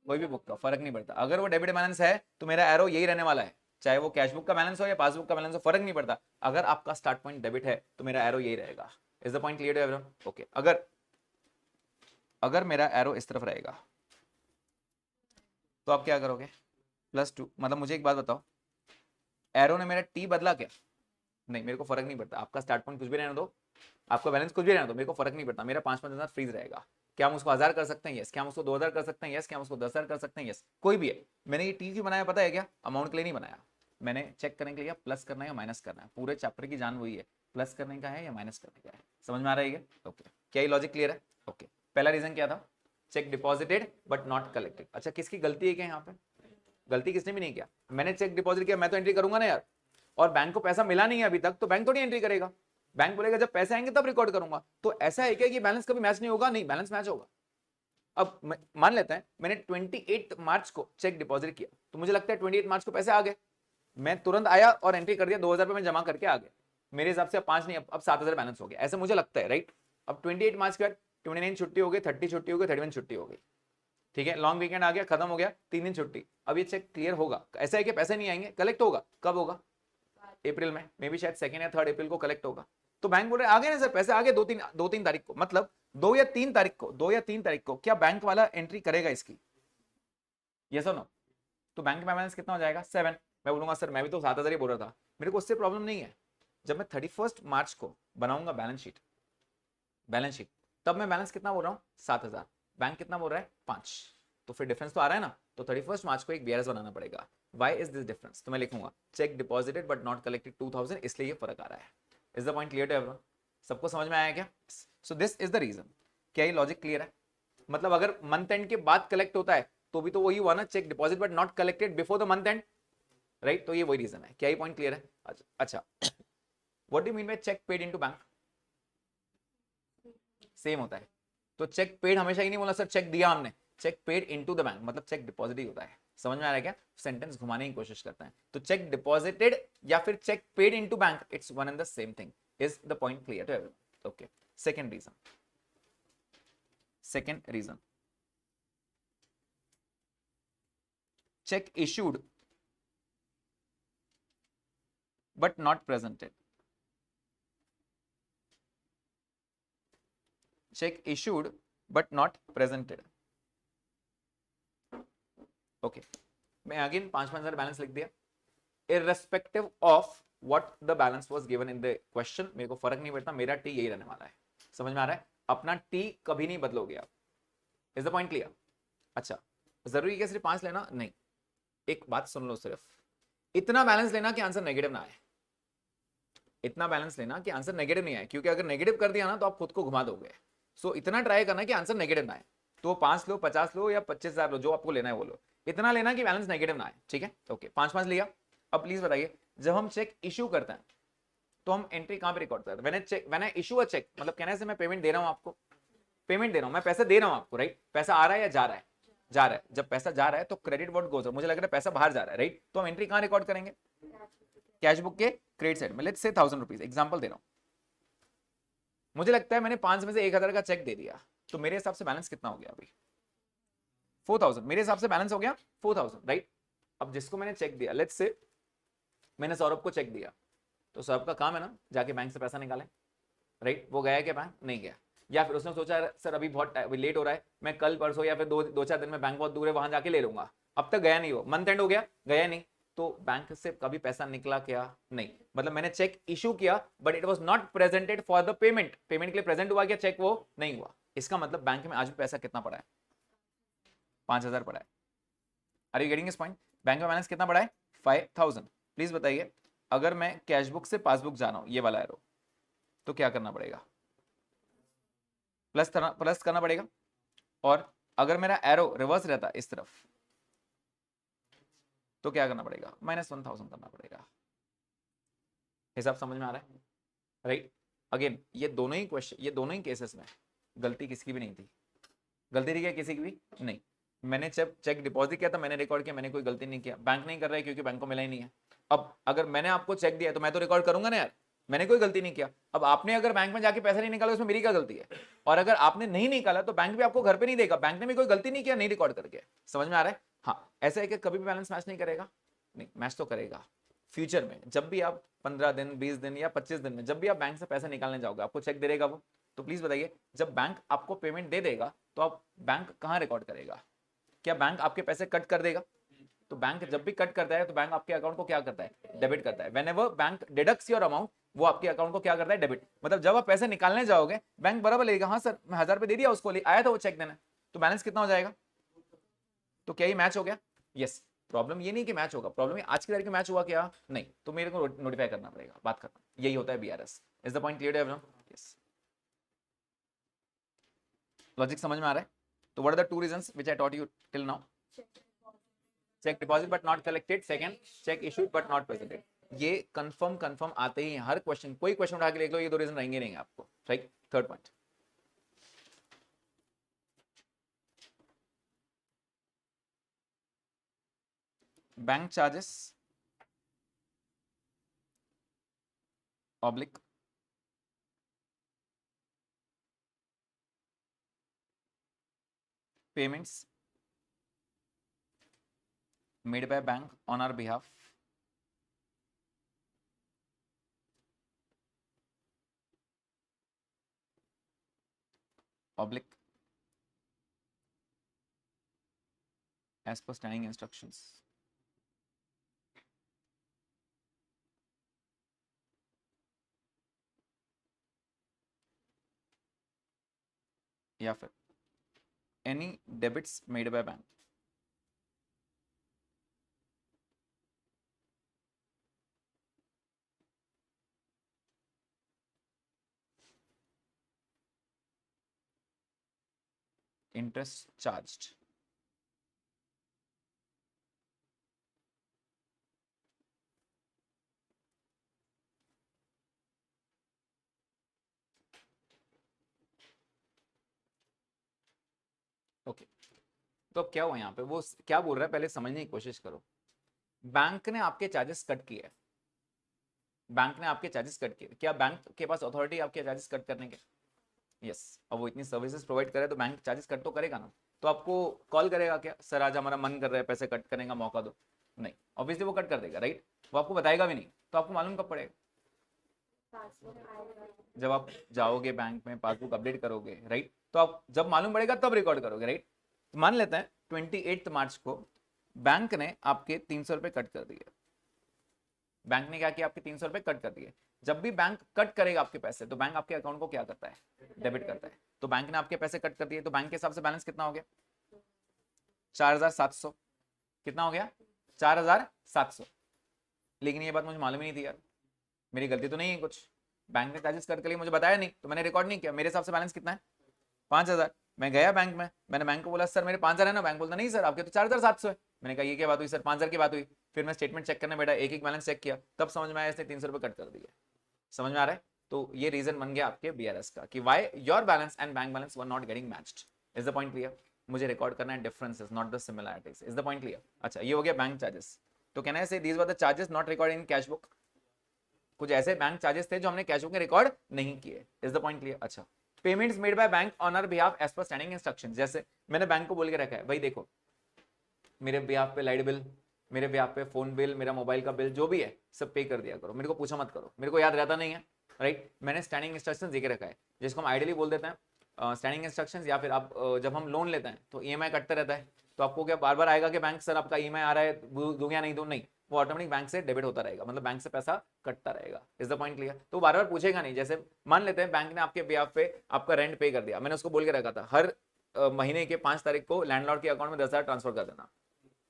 कोई भी बुक का, फर्क नहीं पड़ता। अगर वो डेबिट बैलेंस है तो मेरा एरो यही रहने वाला है, चाहे वो कैश बुक का बैलेंस हो या पासबुक का बैलेंस हो, फर्क नहीं पड़ता। अगर आपका स्टार्ट पॉइंट डेबिट है तो मेरा एरो यही रहेगा। Is the point clear to everyone? Okay. अगर अगर मेरा एरो इस तरफ रहेगा तो आप क्या करोगे? +2। मतलब मुझे एक बात बताओ, एरो ने मेरा टी बदला क्या? नहीं, मेरे को फर्क नहीं पड़ता। आपका स्टार्ट पॉइंट कुछ भी रहने दो, आपका बैलेंस कुछ भी रहने दो, मेरे को फर्क नहीं पड़ता। मेरा 5-5 हजार फ्रीज रहेगा। क्या हम उसको 1000 कर सकते हैं? यस। क्या हम उसको 2000 कर सकते हैं? यस। क्या हम उसको 10,000 कर सकते हैं? यस। कोई भी है। मैंने ये टी क्यों बनाया पता है क्या? अमाउंट के लिए नहीं बनाया, मैंने चेक करने के लिए प्लस करना है या माइनस करना है। पूरे चैप्टर की जान वही है, प्लस करने का है या माइनस करने का है। समझ में आ रहा है? ओके। क्या ये लॉजिक क्लियर है? ओके। पहला रीजन क्या था? Check deposited but not collected. अच्छा, किसकी गलती है क्या यहाँ पे? गलती किसने भी नहीं किया। मैंने चेक डिपॉजिट किया, मैं तो एंट्री करूंगा ना यार। और बैंक को पैसा मिला नहीं है अभी तक, तो बैंक थोड़ी एंट्री करेगा। बैंक बोलेगा जब पैसे आएंगे तब रिकॉर्ड करूंगा। तो ऐसा है क्या कि बैलेंस कभी मैच नहीं होगा? नहीं, बैलेंस मैच होगा। अब मान लेते हैं मैंने 28 मार्च को चेक डिपॉजिट किया, तो मुझे लगता है 28 मार्च को पैसे आ गए, मैं तुरंत आया और एंट्री कर दिया, 2000 रुपए में जमा करके आ गया। मेरे हिसाब से अब 5 नहीं, अब 7000 बैलेंस हो गया, ऐसा मुझे लगता है, राइट? अब 28 मार्च के बाद 29 छुट्टी हो गई, 30 छुट्टी हो गई, 31 छुट्टी हो गई, ठीक है। लॉन्ग वीकेंड आ गया, खत्म हो गया, 3 दिन छुट्टी। अब ये चेक क्लियर होगा। ऐसा है कि पैसे नहीं आएंगे, कलेक्ट होगा। कब होगा? अप्रैल में, मे बी शायद 2 या 3 अप्रैल को कलेक्ट होगा। तो बैंक बोल रहे आ गए ना सर पैसे, आ गए 2-3 तारीख को, मतलब 2 या 3 तारीख को, 2 या 3 तारीख को क्या बैंक वाला एंट्री करेगा इसकी? यस और नो? तो बैंक में बैलेंस कितना हो जाएगा? 7। मैं बोलूंगा सर मैं भी तो 7000 ही बोल रहा था, मेरे को उससे प्रॉब्लम नहीं है। जब मैं 31 मार्च को बनाऊंगा बैलेंस शीट, तब मैं बैलेंस कितना बोल रहा हूँ? 7000। बैंक कितना बोल रहा है? 5। तो फिर डिफरेंस तो आ रहा है ना। तो 31 मार्च को एक बीआरएस बनाना पड़ेगा। Why is this difference? तो मैं लिखूंगा cheque deposited but not collected 2000, इसलिए ये फर्क आ रहा है। Is the point clear to everyone? सबको समझ में आया क्या? So this is the reason. क्या ये लॉजिक क्लियर है? मतलब अगर मंथ एंड के बाद कलेक्ट होता है तो भी तो वही हुआ ना, cheque deposit but not collected before the month end, right? तो ये वही रीजन है। क्या ये पॉइंट क्लियर है? अच्छा, what do you mean by cheque paid into bank? Same होता है। तो चेक पेड हमेशा ही नहीं बोला सर चेक दिया हमने, cheque paid into the bank मतलब चेक डिपॉजिट ही होता है। समझ में आ रहा है क्या? सेंटेंस घुमाने की कोशिश करता है। तो चेक डिपॉजिटेड या फिर cheque paid into bank, it's one and the same thing. Is the point clear to everyone? Okay. Second reason, check issued but not presented. Check issued but not presented. Okay, मैं again 5,000 balance लिख दिया, irrespective of what the balance was given in the question, मेरे को फर्क नहीं पड़ता, मेरा T यही रहने वाला है। समझ में आ रहा है? अपना टी कभी नहीं बदलोगे आप। Is the point clear? अच्छा, जरूरी क्या सिर्फ 5 लेना? नहीं, एक बात सुन लो, सिर्फ इतना बैलेंस लेना कि आंसर नेगेटिव ना आए। इतना बैलेंस लेना कि आंसर नेगेटिव नहीं आए, क्योंकि अगर नेगेटिव कर दिया ना तो आप खुद को घुमा दोगे। सो इतना ट्राई करना कि आंसर नेगेटिव ना आए। तो 5 लो, 50 लो या 25,000 लो, जो आपको लेना है वो लो, इतना लेना कि बैलेंस नेगेटिव ना आए, ठीक है? ओके, 5-5 लिया। अब प्लीज बताइए, जब हम चेक इशू करते हैं तो हम एंट्री कहां पे रिकॉर्ड करते हैं? When I issue a cheque, मतलब कहने से मैं पेमेंट दे रहा हूं आपको, पेमेंट दे रहा हूं, मैं पैसा दे रहा हूं आपको, राइट? पैसा आ रहा है या जा रहा है? जा रहा है। जब पैसा जा रहा है तो क्रेडिट व्हाट गोज, मुझे लग रहा है पैसा बाहर जा रहा है, राइट? तो हम एंट्री कहां रिकॉर्ड करेंगे? कैश बुक के क्रेडिट साइड में। लेट्स से 1000 रुपीज, एग्जांपल दे रहा हूं। मुझे लगता है मैंने 5 में से 1,000 का चेक दे दिया, तो मेरे हिसाब से बैलेंस कितना हो गया अभी? 4,000। मेरे हिसाब से बैलेंस हो गया 4,000, राइट? अब जिसको मैंने चेक दिया, लेट्स से मैंने सौरभ को चेक दिया, तो सौरभ का काम है ना जाके बैंक से पैसा निकाले, राइट? वो गया क्या बैंक? नहीं गया। या फिर उसने सोचा सर अभी बहुत लेट हो रहा है, मैं कल परसों या फिर दो चार दिन में, बैंक बहुत दूर है, वहां जाके ले लूंगा। अब तक गया नहीं, वो मंथ एंड हो गया, गया नहीं। तो बैंक से कभी पैसा निकला क्या? नहीं। मतलब मैंने चेक इशू किया but it was not presented for the payment. Payment के लिए प्रेजेंट हुआ क्या चेक? वो नहीं हुआ। इसका मतलब बैंक में आज भी पैसा कितना पड़ा है? 5,000 पड़ा है। Are you getting this point? Bank में बैलेंस कितना पड़ा है? 5,000। प्लीज बताइए, अगर मैं कैशबुक से पासबुक जा रहा हूं, ये वाला एरो, तो क्या करना पड़ेगा? प्लस करना पड़ेगा। और अगर मेरा एरो रिवर्स रहता इस तरफ, तो क्या करना पड़ेगा? -1,000 करना पड़ेगा। हिसाब समझ में आ रहा है? राइट? अगेन ये दोनों ही क्वेश्चन, ये दोनों ही केसेस में गलती किसकी भी नहीं थी। गलती थी क्या किसी की भी? नहीं। मैंने जब चेक डिपॉजिट किया था, मैंने रिकॉर्ड किया, मैंने कोई गलती नहीं किया। बैंक नहीं कर रहा है क्योंकि बैंक को मिला ही नहीं है। अब अगर मैंने आपको चेक दिया तो मैं तो रिकॉर्ड करूंगा ना यार, मैंने कोई गलती नहीं किया। अब आपने अगर बैंक में जाके पैसा नहीं निकाला, उसमें मेरी क्या गलती है? और अगर आपने नहीं निकाला तो बैंक भी आपको घर पे नहीं देगा, बैंक ने भी कोई गलती नहीं किया नहीं रिकॉर्ड करके। समझ में आ रहा है? हाँ, ऐसा है कि कभी भी बैलेंस मैच नहीं करेगा? नहीं, मैच तो करेगा फ्यूचर में। जब भी आप 15 दिन, 20 दिन या 25 दिन में जब भी आप बैंक से पैसा निकालने जाओगे, आपको चेक दे देगा वो। तो प्लीज बताइए, जब बैंक आपको पेमेंट दे देगा तो आप बैंक कहाँ रिकॉर्ड करेगा? क्या बैंक आपके पैसे कट कर देगा? तो बैंक जब भी कट करता है तो बैंक आपके अकाउंट को क्या करता है? डेबिट करता है। व्हेनेवर बैंक डिडक्ट्स योर अमाउंट, वो आपके अकाउंट को क्या करता है? डेबिट। मतलब जब आप पैसे निकालने जाओगे, बैंक बराबर लेगा, हाँ सर मैं 1,000 रुपए दे दिया उसको, आया था वो चेक देना, तो बैलेंस कितना हो जाएगा? तो क्या ये मैच हो गया? यस। प्रॉब्लम ये नहीं कि मैच होगा, प्रॉब्लम ये आज की तारीख में मैच हुआ क्या? नहीं। तो मेरे को नोटिफाई करना पड़ेगा, बात करना, यही होता है BRS. Is the point clear everyone? Yes. Logic समझ में आ रहा है? तो what are the two reasons which I taught you till now? Cheque deposit but not collected, second cheque issued but not presented. ये कंफर्म आते ही हर question, कोई क्वेश्चन उठा के देख लो, ये दो रीजन रहेंगे नहीं आपको, right? Third point, bank charges oblique payments made by bank on our behalf oblique as per standing instructions। या फिर any debits made by bank interest charged। Okay, तो अब क्या हुआ यहाँ पे? वो क्या बोल रहा है पहले समझने की कोशिश करो। बैंक ने आपके चार्जेस कट किए, बैंक ने आपके चार्जेस कट किए, क्या बैंक के पास अथॉरिटी आपके चार्जेस कट करने के? यस। अब वो इतनी सर्विसेज प्रोवाइड करे तो बैंक चार्जेस कट तो करेगा ना। तो आपको कॉल करेगा क्या, सर आज हमारा मन कर रहा है पैसे कट करने का, मौका दो? नहीं, ऑब्वियसली वो कट कर देगा, राइट? वो आपको बताएगा भी नहीं, तो आपको मालूम कब पड़ेगा? जब आप जाओगे बैंक में, पासबुक अपडेट करोगे, राइट? तो आप जब मालूम पड़ेगा तब रिकॉर्ड करोगे, राइट? तो मान लेते हैं 28 मार्च को बैंक ने आपके 300 रुपए कट कर दिए। बैंक ने क्या किया? आपके 300 रुपए कट कर दिए। जब भी बैंक कट करेगा आपके पैसे, तो बैंक आपके अकाउंट को क्या करता है? डेबिट करता है। तो बैंक ने आपके पैसे कट कर दिए, तो बैंक के हिसाब से बैलेंस कितना हो गया? 4,700। कितना हो गया? 4,700। लेकिन ये बात मुझे मालूम ही नहीं थी यार, मेरी गलती तो नहीं है कुछ। बैंक ने चार्जेस कट कर लिए, मुझे बताया नहीं, तो मैंने रिकॉर्ड नहीं किया। मेरे हिसाब से बैलेंस कितना है? 5,000। मैं गया बैंक में, मैंने बैंक को बोला सर मेरे 5,000 है ना? बैंक बोलता नहीं सर आपके तो 4,700 है। मैंने कहा ये क्या बात हुई सर? 5,000 की बात हुई। फिर मैं स्टेटमेंट चेक करने बैठा, एक एक बैलेंस चेक किया, तब समझ में आया इसने 300 रुपये कट कर दिए। समझ में आ रहा है? तो ये रीजन बन गया आपके बीआरएस का कि why your balance and bank balance were not getting matched. Is the point clear? मुझे रिकॉर्ड करना है differences, not the similarities. Is the point clear? अच्छा, ये हो गया बैंक चार्जेस। तो कैन आई से these were the charges not record in cash book? कुछ ऐसे बैंक चार्जेस थे जो हमने कैश बुक में रिकॉर्ड नहीं किए। Is the point clear? अच्छा, payments made by bank on our behalf as per standing instructions, जैसे मैंने बैंक को बोल के रखा है भाई देखो मेरे बिहाफ पे लाइट बिल, मेरे बिहाफ पे फोन बिल, मेरा मोबाइल का बिल जो भी है सब पे कर दिया करो, मेरे को पूछा मत करो, मेरे को याद रहता नहीं है, राइट। मैंने स्टैंडिंग इंस्ट्रक्शंस दे के रखा है, जिसको हम आइडियली बोल देते हैं स्टैंडिंग इंस्ट्रक्शंस। या फिर आप जब हम लोन लेते हैं तो ईएमआई कटता रहता है, तो आपको क्या बार बार आएगा कि बैंक सर आपका ईएमआई आ रहा है, दूं या नहीं दूं? नहीं, वो ऑटोमेटिक बैंक से डेबिट होता रहेगा, मतलब बैंक से पैसा कटता रहेगा। Is the point clear? तो बार बार पूछेगा नहीं। जैसे मान लेते हैं बैंक ने आपके बिहाफ पे आपका रेंट पे कर दिया, मैंने उसको बोल के रखा था हर महीने के 5 तारीख को लैंडलॉर्ड के अकाउंट में 10,000 ट्रांसफर कर देना,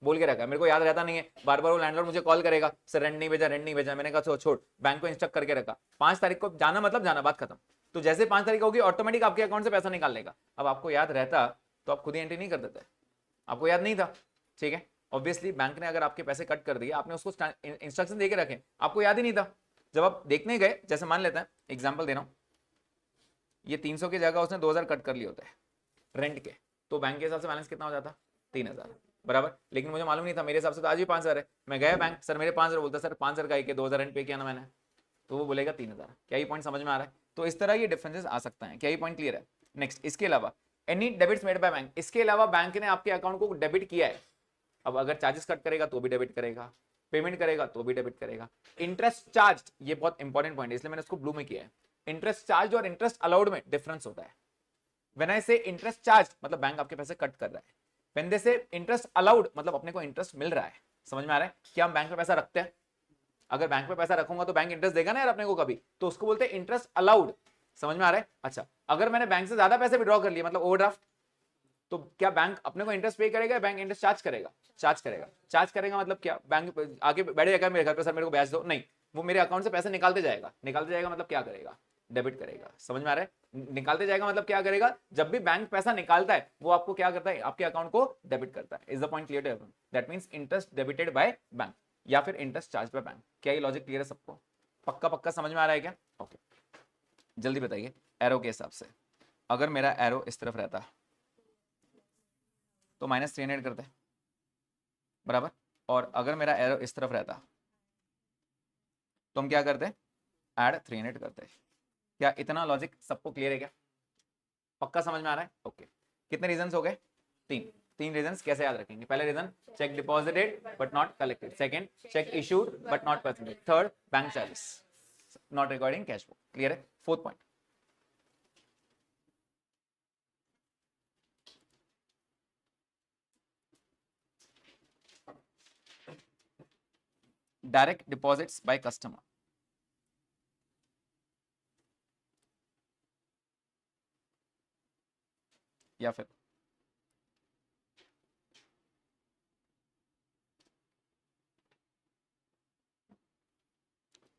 बोल के रखा है। मेरे को याद रहता नहीं है, बार बार वो लैंडलॉर्ड मुझे कॉल करेगा, सर रेंट नहीं भेजा, रेंट नहीं भेजा। मैंने कहा छोड़, बैंक को इंस्ट्रक्ट करके रखा 5 तारीख को जाना, मतलब जाना, बात खत्म। तो जैसे 5 तारीख होगी ऑटोमेटिक आपके अकाउंट से पैसा निकाल लेगा। अब आपको याद रहता तो आप खुद ही एंट्री नहीं कर देते, आपको याद नहीं था, ठीक है। ऑब्वियसली बैंक ने अगर आपके पैसे कट कर दिए, आपने उसको इंस्ट्रक्शन दे के रखे, आपको याद ही नहीं था। जब आप देखने गए, जैसे मान लेते हैं एग्जाम्पल दे रहा हूं, ये 300 की जगह उसने 2,000 कट कर लिए होते हैं रेंट के, तो बैंक के हिसाब से बैलेंस कितना हो जाता? 3,000 बराबर। लेकिन मुझे मालूम नहीं था, मेरे हिसाब से तो आज भी 5,000 है। मैं गया बैंक, सर मेरे 5,000, बोलता सर 5,000 का ही के 2,000 रेंट पे किया ना मैंने, तो वो बोलेगा 3,000। क्या ये पॉइंट समझ में आ रहा है? तो इस तरह ये डिफरेंसेस आ सकता है। क्या ये पॉइंट क्लियर है? नेक्स्ट, इसके अलावा any debits made by bank, इसके अलावा बैंक ने आपके अकाउंट को डेबिट किया है, अब अगर चार्जेस कट करेगा तो भी डेबिट करेगा, पेमेंट करेगा तो भी डेबिट करेगा। इंटरेस्ट चार्ज, ये बहुत इंपॉर्टेंट पॉइंट है, इसलिए मैंने इसको ब्लू में किया है। इंटरेस्ट चार्ज और इंटरेस्ट अलाउड में डिफरेंस होता है। व्हेन आई से इंटरेस्ट चार्ज मतलब बैंक आपके पैसे कट कर रहा है, व्हेन दे से इंटरेस्ट अलाउड मतलब अपने को इंटरेस्ट मिल रहा है। समझ में आ रहा है? क्या हम बैंक में पैसा रखते हैं, अगर बैंक में पैसा रखूंगा तो बैंक इंटरेस्ट देगा ना यार अपने को कभी, तो उसको बोलते हैं इंटरेस्ट अलाउड। समझ में आ रहा है? अच्छा, अगर मैंने बैंक से ज्यादा पैसे विड्रॉ कर लिए मतलब ओवरड्राफ्ट, तो क्या बैंक अपने को इंटरेस्ट पे करेगा, बैंक इंटरेस्ट चार्ज करेगा? चार्ज करेगा। चार्ज करेगा मतलब क्या, बैंक आगे बैठे जाएगा मेरे घर पे, सर मेरे को ब्याज दो, नहीं, वो मेरे अकाउंट से पैसे निकालते जाएगा। निकालते जाएगा मतलब क्या करेगा? डेबिट करेगा। समझ में आ रहा है? निकालते जाएगा मतलब क्या करेगा, जब भी बैंक पैसा निकालता है वो आपको क्या करता है, आपके अकाउंट को डेबिट करता है। Is the point clear? That means interest debited by bank या फिर इंटरेस्ट चार्ज बाय बैंक। क्या ये लॉजिक क्लियर है सबको? पक्का पक्का समझ में आ रहा है क्या? ओके, जल्दी बताइए। एरो के हिसाब से अगर मेरा एरो इस तरफ रहता तो -300 करते बराबर, और अगर मेरा एरो इस तरफ रहता तो हम क्या करते? ऐड 300 करते। क्या इतना लॉजिक सबको क्लियर है क्या? पक्का समझ में आ रहा है? ओके, कितने रीजंस हो गए? 3 रीजंस। कैसे याद रखेंगे? पहले reason, cheque deposited but not collected. Second, cheque issued but not percentage. Third, bank charges not recording cash book. Clear है? Fourth point, direct deposits by customer या फिर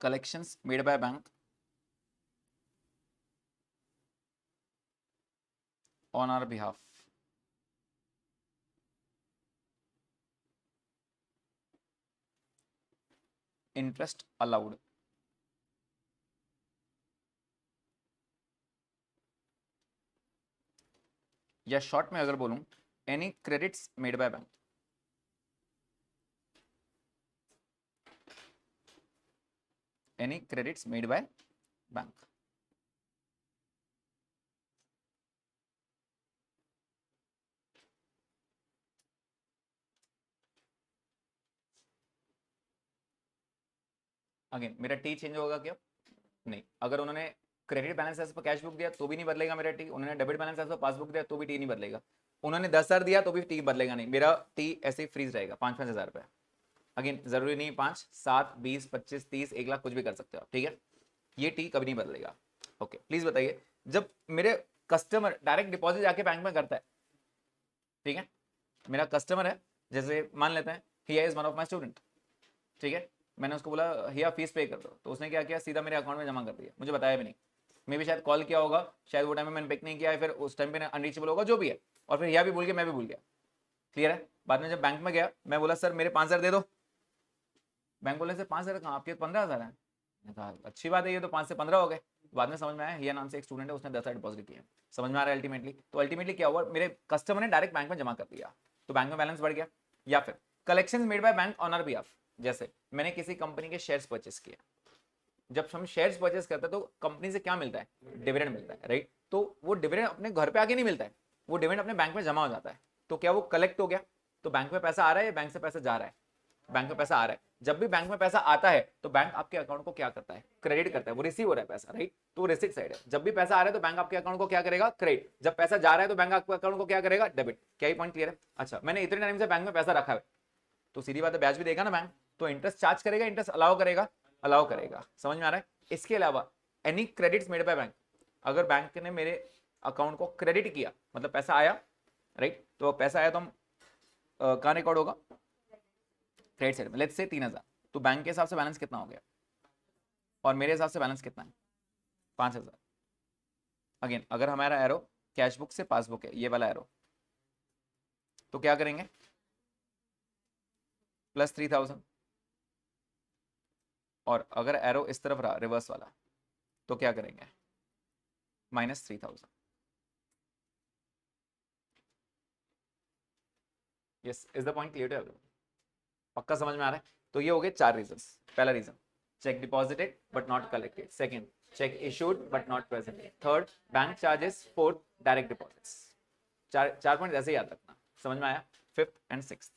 collections made by bank on our behalf. Interest allowed. या short में अगर बोलूं, any credits made by bank, any credits made by bank. Again मेरा T change होगा क्या? नहीं। अगर उन्होंने credit balance as per cash book दिया तो भी नहीं बदलेगा मेरा टी, उन्होंने debit balance as per passbook दिया तो भी टी नहीं बदलेगा, उन्होंने 10,000 दिया तो भी टी बदलेगा नहीं, मेरा टी ऐसे ही फ्रीज रहेगा 5-5 हज़ार रुपये। अगेन जरूरी नहीं 5, 7, 20, 25, 30, 1 लाख कुछ भी कर सकते हो आप, ठीक है। ये टी कभी नहीं बदलेगा। ओके, प्लीज बताइए, जब मेरे कस्टमर डायरेक्ट डिपॉजिट जाके बैंक में करता है, ठीक है, मेरा कस्टमर है, जैसे मान लेते हैं here is one of my student, ठीक है, मैंने उसको बोला हिया फीस पे कर दो, तो उसने क्या किया, सीधा मेरे अकाउंट में जमा कर दिया, मुझे बताया भी नहीं। मे भी शायद कॉल किया होगा, शायद वो टाइम में मैंने पिक नहीं किया है, फिर उस टाइम पे अनरीचेबल होगा, जो भी है, और फिर हिया भी भूल गया, मैं भी भूल गया। क्लियर है? बाद में जब बैंक में गया, मैं बोला सर मेरे 5,000 दे दो, बैंक बोले से 5,000 कहाँ, आपके 15,000 है। मैंने कहा अच्छी बात है, ये तो 5 से 15 हो गए। बाद में समझ में आया हिया नाम से एक स्टूडेंट है, उसने 10,000 डिपॉजिट किया। समझ में आ रहा है अल्टीमेटली? तो अल्टीमेटली क्या हुआ, मेरे कस्टमर ने डायरेक्ट बैंक में जमा कर दिया, तो बैंक में बैलेंस बढ़ गया। या फिर collection made by bank on our behalf, जैसे मैंने किसी कंपनी के शेयर्स परचेस किया, जब हम शेयर्स परचेस करते हैं तो कंपनी से क्या मिलता है, डिविडेंड मिलता है, राइट। तो वो डिविडेंड अपने घर पे आके नहीं मिलता है, वो डिविडेंड अपने बैंक में जमा हो जाता है। तो क्या वो कलेक्ट हो गया, तो बैंक में पैसा आ रहा है या बैंक से पैसा जा रहा है, बैंक में पैसा आ रहा है। जब भी बैंक में पैसा आता है तो बैंक आपके अकाउंट को क्या करता है, क्रेडिट करता है, वो रिसीव हो रहा है पैसा, राइट। तो रिसिप्ट साइड है, जब भी पैसा आ रहा है तो बैंक आपके अकाउंट को क्या करेगा, क्रेडिट। जब पैसा जा रहा है तो बैंक आपके अकाउंट को क्या करेगा, डेबिट। क्या ये पॉइंट क्लियर है? अच्छा, मैंने इतने टाइम से बैंक में पैसा रखा है तो सीधी बात है ब्याज भी देगा ना बैंक, तो इंटरेस्ट चार्ज करेगा, इंटरेस्ट अलाउ करेगा, अलाउ करेगा। समझ में आ रहा है? इसके अलावा any credits made by bank, अगर बैंक ने मेरे अकाउंट को क्रेडिट किया मतलब पैसा आया, राइट, तो पैसा आया तो हम कहां रिकॉर्ड होगा, क्रेडिट साइड में। लेट्स से 3000, तो बैंक के हिसाब से बैलेंस कितना हो गया और मेरे हिसाब से बैलेंस कितना है, 5000। अगेन अगर हमारा एरो कैश बुक से पासबुक है, ये वाला एरो, तो क्या करेंगे, प्लस 3000। और अगर एरो इस तरफ रहा रिवर्स वाला तो क्या करेंगे, minus 3000। Yes, is the point clear? पक्का समझ में आ रहा है? तो ये हो गए 4 रीजंस। पहला reason, cheque deposited but not collected. Second, cheque issued but not presented. Third, bank charges. Fourth, direct deposits. चार पॉइंट ऐसे ही याद रखना। समझ में आया? Fifth and sixth.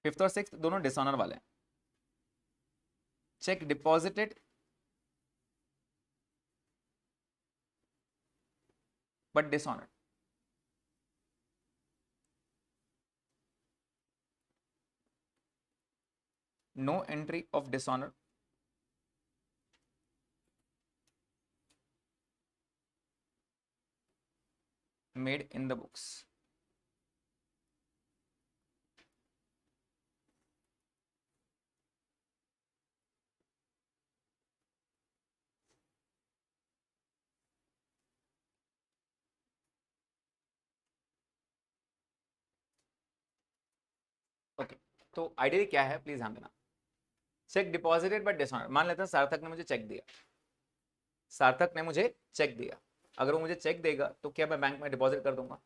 फिफ्थ और सिक्स्थ दोनों डिसऑनर वाले हैं। Cheque deposited but dishonour, no entry of dishonor, made in the books. Okay, तो आइडिया क्या है प्लीज ध्यान देना। चेक डिपॉजिटेड बट डिसऑनर, मान लेते हैं सार्थक ने मुझे चेक दिया, सार्थक ने मुझे चेक दिया। अगर वो मुझे चेक देगा तो क्या मैं बैंक में डिपॉजिट कर दूंगा?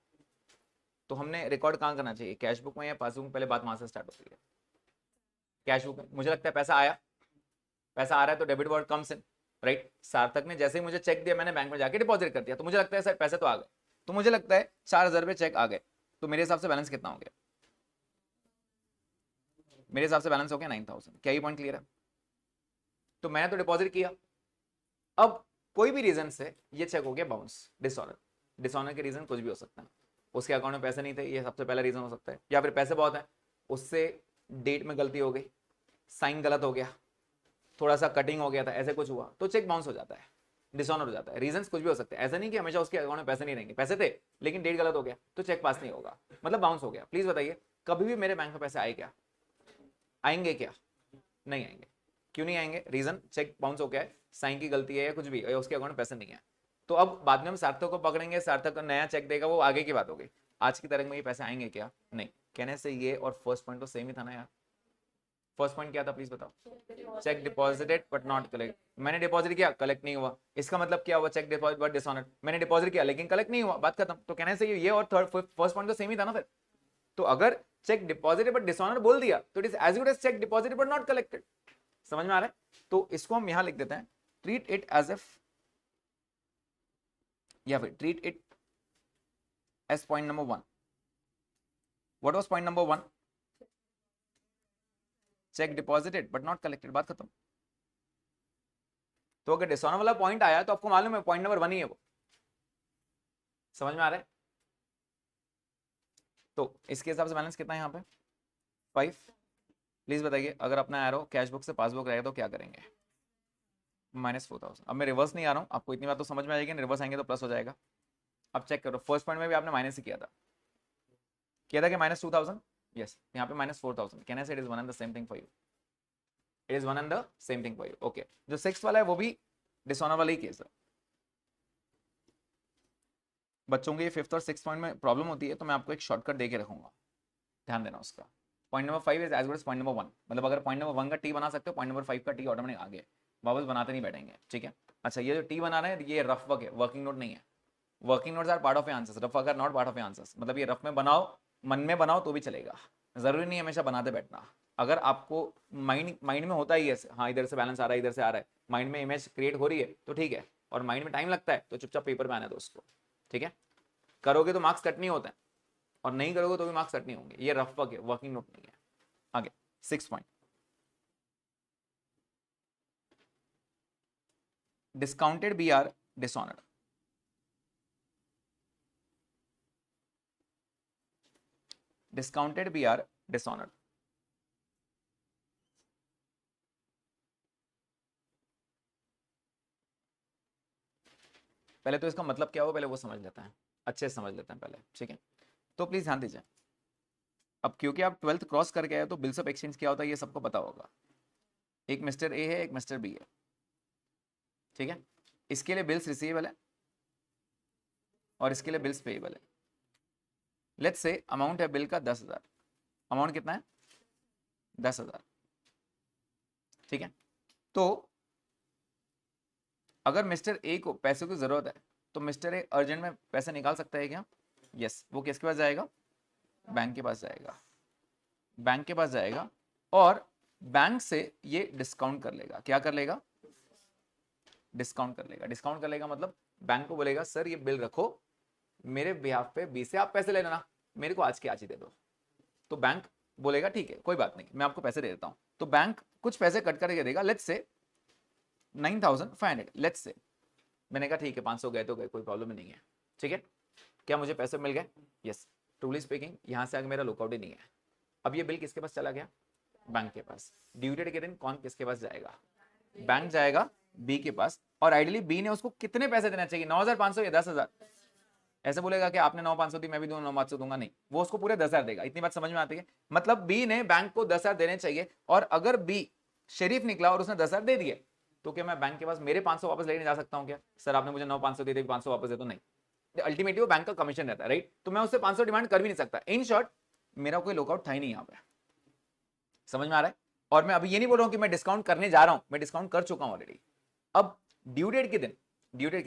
तो हमने रिकॉर्ड कहाँ करना चाहिए, कैश बुक में या पासबुक में? पहले बात वहां से स्टार्ट होती है। कैश बुक में मुझे लगता है पैसा आया, पैसा आ रहा है तो debit word comes in, right. सार्थक ने जैसे ही मुझे चेक दिया मैंने बैंक में जाके डिपॉजिट कर दिया, तो मुझे लगता है सर पैसे तो आ गए, तो मुझे लगता है 4000 रुपये चेक आ गए। तो मेरे हिसाब से बैलेंस कितना हो गया, मेरे हिसाब से बैलेंस हो गया 9000। क्या ये पॉइंट क्लियर है? तो मैंने तो डिपॉजिट किया, अब कोई भी रीजन से ये चेक हो गया बाउंस, डिसऑनर। डिसऑनर के रीजन कुछ भी हो सकता है, उसके अकाउंट में पैसे नहीं थे, ये सबसे पहला रीजन हो सकता है, या फिर पैसे बहुत है, उससे डेट में गलती हो गई, साइन गलत हो गया, थोड़ा सा कटिंग हो गया था, ऐसे कुछ हुआ तो चेक बाउंस हो जाता है, डिसऑनर हो जाता है। रीजंस कुछ भी हो सकते हैं, ऐसा नहीं कि हमेशा उसके अकाउंट में पैसे नहीं रहेंगे, पैसे थे लेकिन डेट गलत हो गया तो चेक पास नहीं होगा, मतलब बाउंस हो गया। प्लीज बताइए कभी भी मेरे बैंक में पैसे आए क्या, आएंगे क्या? नहीं आएंगे। क्यों नहीं आएंगे? रीजन, चेक बाउंस हो गया है, साइन की गलती है या कुछ भी, या उसके अकाउंट में पैसे नहीं है। तो अब बाद में हम सार्थक को पकड़ेंगे, सार्थक का नया चेक देगा, वो आगे की बात हो गई। आज की तारीख में ये पैसे आएंगे क्या? नहीं। कहने से ये और फर्स्ट पॉइंट तो सेम ही था ना यार। फर्स्ट पॉइंट क्या था प्लीज बताओ, check deposited but not collect. मैंने डिपॉजिट किया, कलेक्ट नहीं हुआ, इसका मतलब क्या हुआ, चेक डिपॉजिट बट डिसऑनर। मैंने डिपॉजिट किया लेकिन कलेक्ट नहीं हुआ, बात खत्म। तो कहने से ये और थर्ड फर्स्ट पॉइंट तो सेम ही था ना फिर। तो अगर चेक डिपॉजिटेड बट डिसऑनर बोल दिया तो it is as good as cheque deposited but not collected. समझ में आ रहा है? तो इसको हम यहां लिख देते हैं, ट्रीट इट एज इफ, या फिर treat it as point number 1। What was point number 1? Cheque deposited but not collected, बात खत्म। तो अगर डिसऑनर वाला पॉइंट आया तो आपको मालूम है पॉइंट नंबर 1 ही है वो। समझ में आ रहा है? तो इसके हिसाब से बैलेंस कितना है यहाँ पे, 5। प्लीज बताइए अगर अपना एरो कैश बुक से पासबुक रहेगा तो क्या करेंगे, -4000। अब मैं रिवर्स नहीं आ रहा हूँ, आपको इतनी बात तो समझ में आएगी, रिवर्स आएंगे तो प्लस हो जाएगा। अब चेक करो, फर्स्ट पॉइंट में भी आपने माइनस ही किया था कि -2000। यस, यहाँ पे -4000। कैन आई से it is one and the same thing for you, it is one and the same thing for you. Okay, जो सिक्स वाला है वो भी डिसऑनर वाला ही केस है। बच्चों के फिफ्थ और सिक्स पॉइंट में प्रॉब्लम होती है तो मैं आपको एक शॉर्टकट दे के रखूंगा, ध्यान देना उसका। Point number 5 is as good as point number 1, मतलब अगर पॉइंट नंबर 1 का टी बना सकते हो, पॉइंट नंबर 5 का टी ऑटोमेटिक आगे, वापस बनाते नहीं बैठेंगे, ठीक है। अच्छा, ये जो टी बना रहे हैं ये रफ वर्क है, वर्किंग नोट नहीं है। Working notes are part of answers, rough are not part of answers. मतलब ये रफ में बनाओ, मन में बनाओ तो भी चलेगा, जरूरी नहीं हमेशा बनाते बैठना। अगर आपको माइंड में होता ही है, हाँ इधर से बैलेंस आ रहा है, इधर से आ रहा है, माइंड में इमेज क्रिएट हो रही है तो ठीक है, और माइंड में टाइम लगता है तो चुपचाप पेपर पे आने दो उसको, ठीक है। करोगे तो मार्क्स कट नहीं होते हैं, और नहीं करोगे तो भी मार्क्स कट नहीं होंगे, ये रफ वर्क है, वर्किंग नोट नहीं है। आगे 6 point, discounted B R dishonoured. Discounted B R dishonoured, पहले तो इसका मतलब क्या हो पहले वो समझ लेते हैं, अच्छे से समझ लेते हैं पहले, ठीक है। तो प्लीज ध्यान दीजिए, अब क्योंकि आप 12th क्रॉस करके आए तो बिल्स ऑफ एक्सचेंज क्या होता है ये सबको पता होगा। एक मिस्टर ए है, एक मिस्टर बी है, ठीक है। इसके लिए बिल्स रिसीवेबल है और इसके लिए बिल्स पेएबल है। लेट्स से अमाउंट है बिल का 10,000, अमाउंट कितना है 10,000, ठीक है। तो अगर मिस्टर ए को पैसे की जरूरत है तो मिस्टर ए अर्जेंट में पैसे निकाल सकता है क्या? यस, वो किसके पास जाएगा? बैंक के पास जाएगा, बैंक के पास जाएगा और बैंक से ये डिस्काउंट कर लेगा। क्या कर लेगा? डिस्काउंट कर लेगा। डिस्काउंट कर लेगा मतलब बैंक को बोलेगा सर ये बिल रखो, मेरे बिहाफ पे 20 से आप पैसे ले लेना, मेरे को आज के आज ही दे दो। तो बैंक बोलेगा ठीक है कोई बात नहीं, मैं आपको पैसे दे देता हूं। तो बैंक कुछ पैसे कट करके देगा, लेट्स से 9,500, लेट्स से। मैंने कहा ठीक है 500 गए तो गए, कोई प्रॉब्लम नहीं है, ठीक है। क्या मुझे पैसे मिल गए? यस, ट्रूली स्पीकिंग यहां से आगे मेरा लुकआउट ही नहीं है। अब ये बिल किसके पास चला गया? बैंक के पास। ड्यू डेट के दिन कौन किसके पास जाएगा? बैंक जाएगा बी के पास, और आइडियली बी ने उसको कितने पैसे देना चाहिए? 9,500 या 10,000? ऐसे बोलेगा कि आपने 9,500 दी मैं भी 9,500 दूंगा, नहीं, वो उसको पूरे 10,000 देगा। इतनी बात समझ में आती है? मतलब बी ने बैंक को 10,000 देने चाहिए, और अगर बी शरीफ निकला और उसने 10,000 दे दिए तो क्या मैं बैंक के पास मेरे 500 वापस लेने जा सकता हूं क्या? सर आपने मुझे 9,500 दे दी, 500 वापस दे दो? नहीं, अल्टीमेटली वो बैंक का कमीशन रहता है, राइट। तो मैं उससे 500 डिमांड कर भी नहीं सकता। इन शॉर्ट मेरा कोई लुकआउट था ही नहीं यहाँ पे, समझ में आ रहा है? और मैं अभी ये नहीं बोल रहा हूं कि मैं डिस्काउंट करने जा रहा हूं, मैं डिस्काउंट कर चुका हूं ऑलरेडी। अब ड्यू डेट के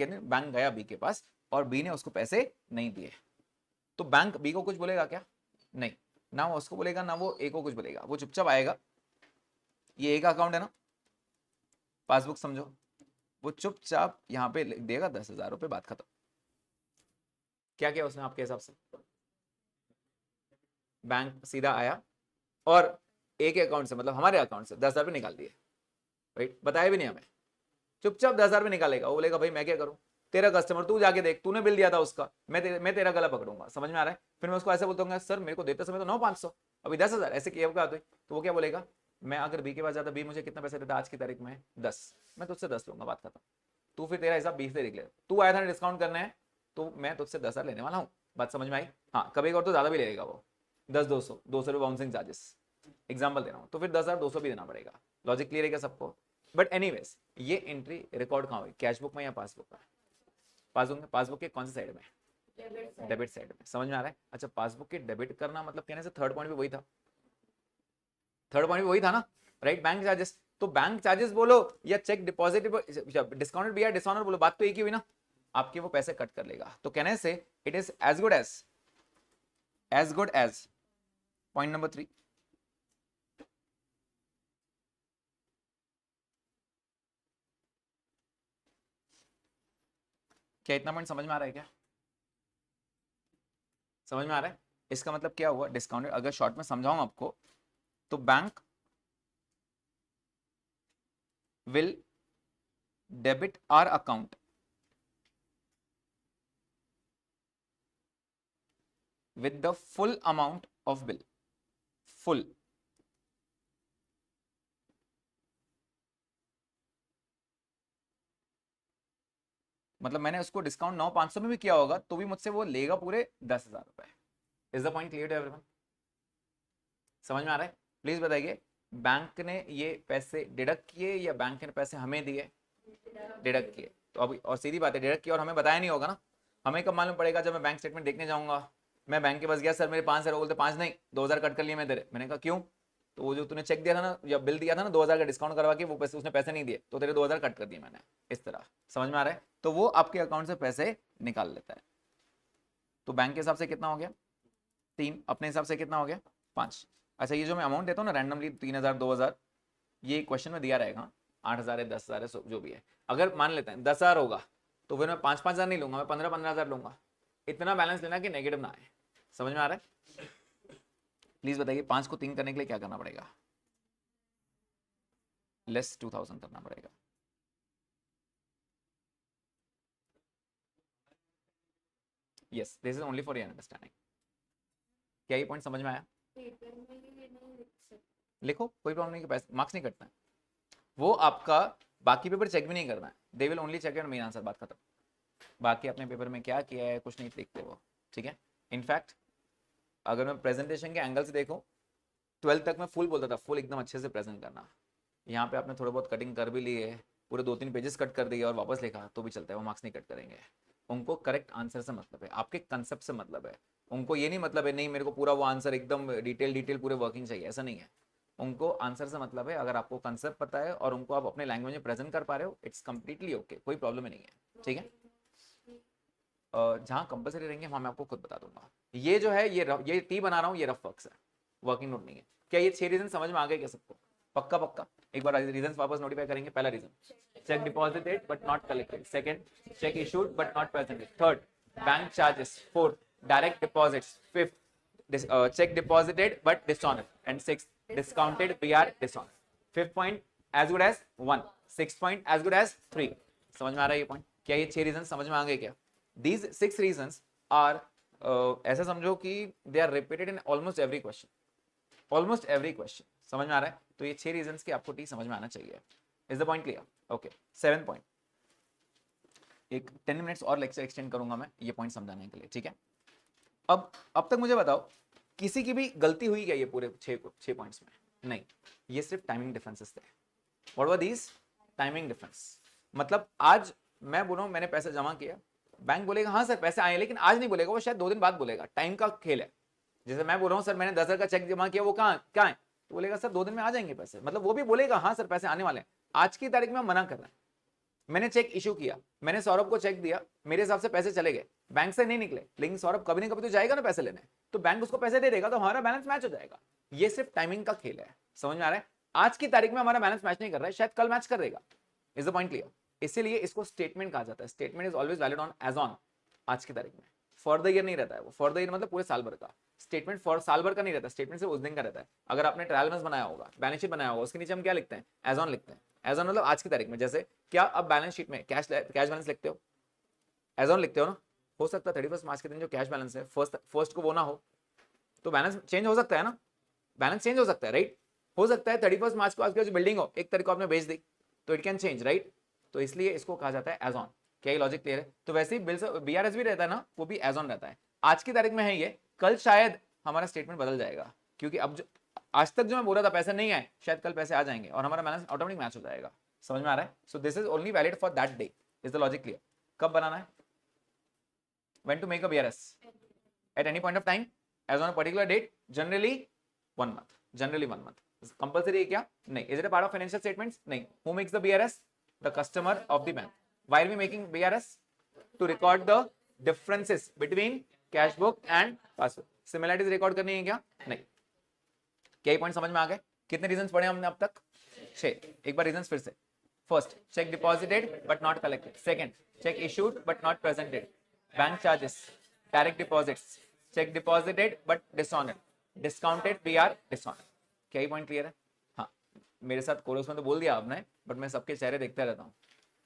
दिन बैंक गया बी के पास और बी ने उसको पैसे नहीं दिए, तो बैंक बी को कुछ बोलेगा क्या? नहीं, ना वो उसको बोलेगा ना वो ए को कुछ बोलेगा, वो चुपचाप आएगा। ये ए का अकाउंट है ना, पासबुक समझो, वो चुपचाप यहां पे लिख देगा 10,000 रुपए, बात खत्म। क्या किया उसने आपके हिसाब से? बैंक सीधा आया और ए के अकाउंट से, मतलब हमारे अकाउंट से 10,000 रुपए निकाल दिए, राइट, बताया भी नहीं हमें, चुपचाप 10,000 रुपए निकालेगा। वो बोलेगा भाई मैं क्या करूं, तेरा कस्टमर, तू जाके देख, तूने बिल दिया था उसका, मैं तेरा गला पकड़ूंगा, समझ में आ रहा है? फिर मैं उसको ऐसे बोलता हूँ सर मेरे को देते समय तो 9,500, अभी 10,000, ऐसे किया होगा तो वो क्या बोलेगा? मैं अगर बी के पास जाता, बी मुझे कितना पैसा देता आज की तारीख में? 10, मैं तुझसे 10 लूंगा, बात खत्म। तू फिर तेरा हिसाब 20 से लिख ले, तू आया था ना डिस्काउंट करने है तो मैं तुझसे 10,000 लेने वाला हूँ, बात समझ में आई? हाँ, कभी और तो ज्यादा भी लेगा वो, 10, 200 रुपये बाउंसिंग चार्जेस, एग्जाम्पल दे रहा हूँ, तो फिर 10,200 भी देना पड़ेगा। लॉजिक क्लियर है क्या सबको? बट एनीवेज ये एंट्री रिकॉर्ड कहाँ हुई, कैशबुक में या पासबुक में? पासबुक में। पासबुक के कौन सी साइड में? डेबिट साइड में, समझ में आ रहा है? अच्छा, पासबुक के डेबिट करना मतलब कहने से थर्ड पॉइंट भी वही था, थर्ड पॉइंट भी वही था ना, राइट। बैंक चार्जेस, तो बैंक चार्जेस बोलो या चेक डिपॉजिट, डिस्काउंटेड भी या डिसऑनर बोलो, बात तो एक ही हुई ना, आपके वो पैसे कट कर लेगा। तो कहने से it is as good as point number 3। क्या इतना पॉइंट समझ में आ रहा है क्या? समझ में आ रहा है? इसका मतलब क्या हुआ डिस्काउंटेड, अगर शॉर्ट में समझाऊं आपको, तो bank will debit our account with the full amount of bill, full, मतलब मैंने उसको डिस्काउंट 9,500 में भी किया होगा तो भी मुझसे वो लेगा पूरे 10,000 रुपए। Is the point clear to everyone? समझ में आ रहा है? प्लीज बताइए, बैंक ने ये पैसे डिडक्ट किए या बैंक ने पैसे हमें दिए? डिडक्ट किए। तो अभी और सीधी बात है, डिडक्ट किया और हमें बताया नहीं होगा ना, हमें कब मालूम पड़ेगा? जब मैं बैंक स्टेटमेंट देखने जाऊंगा। मैं बैंक के पास गया, सर मेरे 5,000, बोलते 5 नहीं 2,000 कट कर लिए मैं तेरे। मैंने कहा क्यों? तो वो जो तूने चेक दिया था ना या बिल दिया था ना 2,000 का डिस्काउंट करवा के, वो पैसे उसने पैसे नहीं दिए तो तेरे 2,000 कट कर दिए मैंने, इस तरह। समझ में आ रहा है? तो वो आपके अकाउंट से पैसे निकाल लेता है। तो बैंक के हिसाब से कितना हो गया? 3 अपने हिसाब से कितना हो गया 5। अच्छा ये जो मैं अमाउंट देता हूँ ना रैंडमली 3000 2000, ये क्वेश्चन में दिया रहेगा 8000 है 10,000 है जो भी है। अगर मान लेते हैं 10,000 होगा तो फिर मैं 5,000 नहीं लूंगा, मैं 15,000 लूंगा। इतना बैलेंस लेना कि नेगेटिव ना आए। समझ में आ रहा है? प्लीज बताइए 5 को 3 करने के लिए क्या करना पड़ेगा? लेस 2000 करना पड़ेगा। Yes this is only for your understanding. क्या ये पॉइंट समझ में आया? लिखो, कोई प्रॉब्लम नहीं, पैसे मार्क्स नहीं कटना है। वो आपका बाकी पेपर चेक भी नहीं करना है, they will only check your main answer, बात खत्म। बाकी अपने पेपर में क्या किया है कुछ नहीं देखते वो, ठीक है। इनफैक्ट अगर मैं प्रेजेंटेशन के एंगल से देखूं, 12th तक मैं फुल बोलता था, फुल एकदम अच्छे से प्रेजेंट करना। यहाँ पे आपने थोड़े बहुत कटिंग कर भी लिए, पूरे 2-3 पेजेस कट कर दिए और वापस लिखा तो भी चलता है, वो मार्क्स नहीं कट करेंगे। उनको करेक्ट आंसर से मतलब है, आपके कंसेप्ट से मतलब है। उनको ये नहीं मतलब है नहीं मेरे को पूरा वो आंसर एकदम डिटेल पूरे वर्किंग चाहिए, ऐसा नहीं है। उनको आंसर से मतलब है, अगर आपको कंसेप्ट पता है और उनको आप अपने लैंग्वेज में प्रेजेंट कर पा रहे हो, इट्स कंप्लीटली ओके, कोई प्रॉब्लम नहीं है, ठीक है। जहाँ कंपलसरी रहेंगे वहाँ मैं आपको खुद बता दूंगा। ये जो है ये टी बना रहा हूँ, ये रफ वर्क्स है, वर्किंग नोट नहीं है। क्या ये 6 रीजन समझ में आ गए क्या सबको? पक्का पक्का। एक बार रीजन वापस नोटिफाई करेंगे। पहला reason, cheque deposited but not collected. Second, cheque issued but not presented. Third, bank charges. Fourth, direct deposits. Fifth, check deposited but dishonest. And sixth, discounted BR dishonest. Fifth point, as good as 1. Sixth point, as good as 3. समझ में आ रहा है ये point? क्या ये 6 reason समझ में आ गए क्या? These 6 reasons are ऐसा समझो कि they are repeated in almost every question. Almost every question. समझ में आ रहा है? तो ये 6 रीजन की आपको टी समझ में आना चाहिए। Is the point clear? Okay. 7th point. एक 10 मिनट्स और लेक्चर एक्सटेंड करूंगा मैं ये पॉइंट समझाने के लिए, ठीक है। अब तक मुझे बताओ किसी की भी गलती हुई क्या ये पूरे 6 पॉइंट्स में? नहीं, ये सिर्फ टाइमिंग डिफरेंसेस थे। What were these? Timing difference. मतलब आज मैं बोल रहा हूं मैंने पैसा जमा किया, बैंक बोलेगा हाँ सर पैसे आए, लेकिन आज नहीं बोलेगा, वो शायद 2 दिन बाद बोलेगा। टाइम का खेल है। जैसे मैं बोल रहा हूँ सर मैंने 10,000 का चेक जमा किया, वो कहाँ है, तो बोलेगा सर 2 दिन में आ जाएंगे पैसे। मतलब वो भी बोलेगा हाँ सर पैसे आने वाले हैं, आज की तारीख में मना कर रहा है। मैंने चेक इशू किया, मैंने सौरभ को चेक दिया, मेरे हिसाब से पैसे चले गए, बैंक से नहीं निकले, लेकिन सौरभ कभी ना कभी तो जाएगा ना पैसे लेने, तो बैंक उसको पैसे दे देगा, तो हमारा बैलेंस मैच हो जाएगा। ये सिर्फ टाइमिंग का खेल है। समझ में आ रहा है? आज की तारीख में हमारा बैलेंस मैच नहीं कर रहा है, शायद कल मैच कर देगा। Is the point clear? इसीलिए इसको स्टेटमेंट कहा जाता है। Statement is always valid on as on, आज की तारीख में। फॉर द ईयर नहीं रहता है वो, फॉर द ईयर मतलब पूरे साल भर का। स्टेटमेंट फॉर साल भर का नहीं रहता, स्टेटमेंट सिर्फ उस दिन का रहता है। अगर आपने ट्रायल बैलेंस बनाया होगा, बैलेंस शीट बनाया होगा, उसके नीचे हम क्या लिखते हैं? एज ऑन लिखते हैं। एज ऑन मतलब आज की तारीख में। जैसे क्या अब बैलेंस शीट में कैश बैलेंस लिखते हो? एज ऑन लिखते हो ना। हो सकता है 31 मार्च के दिन जो कैश बैलेंस है फर्स्ट को वो ना हो, तो बैलेंस चेंज हो सकता है ना। बैलेंस चेंज हो सकता है, राइट? हो सकता है 31 मार्च को आपकी जो बिल्डिंग हो 1 तारीख को आपने बेच दी, तो इट कैन चेंज, राइट? तो इसलिए इसको कहा जाता है एज ऑन। क्या ये लॉजिक क्लियर है? तो वैसे ही बिल बीआरएस भी रहता है ना, वो भी एज ऑन रहता है। आज की तारीख में है ये, कल शायद हमारा स्टेटमेंट बदल जाएगा, क्योंकि अब जो आज तक जो मैं बोल रहा था पैसे नहीं आए, शायद कल पैसे आ जाएंगे और हमारा बैलेंस ऑटोमेटिक मैच हो जाएगा। समझ में आ रहा है? सो this is only valid for that day. Is the logic clear? कब बनाना है? When to make a BRS? At any point of time, as on a particular date, generally 1 month. Generally 1 month. Compulsory है क्या? नहीं. Is it a part of financial statements? नहीं. Who makes the BRS? The customer of the bank. Why are we making BRS? To record the differences between cash book and passbook. Similarities record करनी है क्या? नहीं. क्या ये point समझ में आ गए? कितने रीजंस पढ़े हमने अब तक? 6। एक बार रीजंस फिर से। First, cheque deposited but not collected. Second, cheque issued but not presented. Bank charges, direct deposits, cheque deposited but dishonour, discounted B R dishonour. क्या ये पॉइंट क्लियर है? हाँ, मेरे साथ कोरस में तो बोल दिया आपने, बट मैं सबके चेहरे देखता रहता हूँ,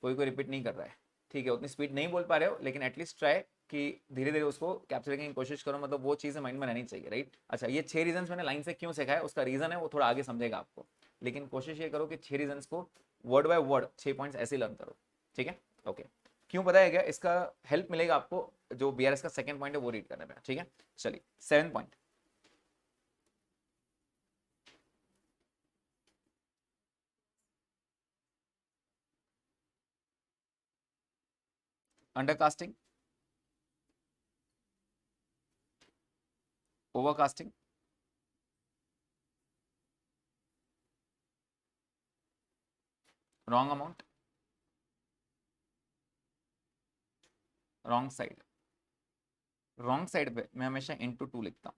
कोई रिपीट नहीं कर रहा है, ठीक है। उतनी स्पीड नहीं बोल पा रहे हो, लेकिन एटलीस्ट ट्राई कि धीरे धीरे उसको कैप्चर करने की कोशिश करो, मतलब वो चीज़ें माइंड में रहनी चाहिए, राइट? अच्छा, ये 6 रीजंस मैंने लाइन से क्यों सिखाया, उसका रीजन है वो थोड़ा आगे समझेगा आपको, लेकिन कोशिश ये करो कि 6 रीजंस को वर्ड बाय वर्ड 6 पॉइंट्स ऐसे लर्न करो, ठीक है? ओके। क्यों पता है क्या? इसका हेल्प मिलेगा आपको जो बीआरएस का सेकंड पॉइंट है वो रीड करने में, ठीक है? चलिए 7 point, undercasting, overcasting, wrong amount, wrong side. Wrong side पे मैं हमेशा इंटू 2 लिखता हूँ,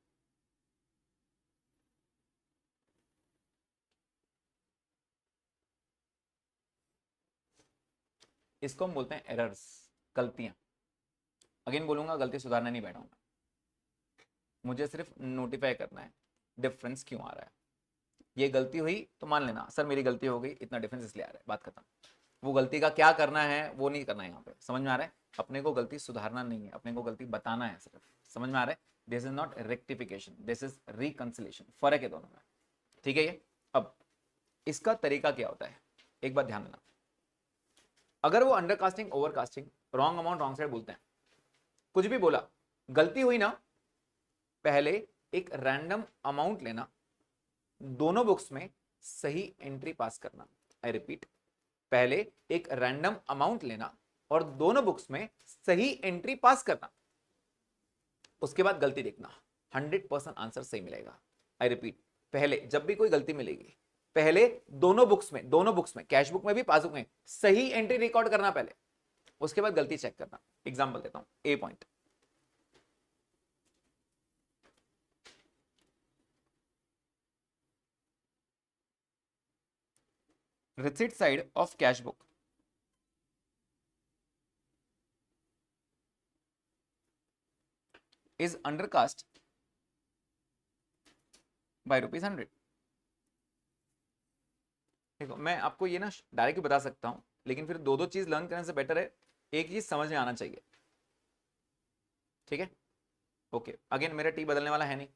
इसको हम बोलते हैं एरर्स, गलतियां। अगेन बोलूंगा, गलती सुधारने नहीं बैठा हूं, मुझे सिर्फ नोटिफाई करना है डिफरेंस क्यों आ रहा है। ये गलती हुई तो मान लेना सर मेरी गलती हो गई, इतना डिफरेंस इसलिए आ रहा है, बात खत्म। वो गलती का क्या करना है वो नहीं करना है यहाँ पे, समझ में आ रहा है। अपने को गलती सुधारना नहीं है, अपने को गलती बताना है सिर्फ, समझ में आ रहा है। This is not rectification, this is reconciliation, फर्क है दोनों में, ठीक है। ये अब इसका तरीका क्या होता है, एक बात ध्यान देना। अगर वो undercasting overcasting wrong amount wrong side बोलते हैं, कुछ भी बोला, गलती हुई ना, पहले एक रैंडम अमाउंट लेना, दोनों बुक्स में सही एंट्री पास करना। आई रिपीट, पहले एक रैंडम अमाउंट लेना और दोनों बुक्स में सही एंट्री पास करना, उसके बाद गलती देखना, 100% आंसर सही मिलेगा। आई रिपीट, पहले जब भी कोई गलती मिलेगी, पहले दोनों बुक्स में कैश बुक में भी पासबुक में सही एंट्री रिकॉर्ड करना पहले, उसके बाद गलती चेक करना। एग्जांपल देता हूं, ए point, receipt side of cash book is undercast by ₹100। देखो मैं आपको ये ना डायरेक्ट बता सकता हूं, लेकिन फिर दो दो चीज लर्न करने से बेटर है एक चीज समझ में आना चाहिए, ठीक है। ओके, अगेन मेरा टी बदलने वाला है नहीं,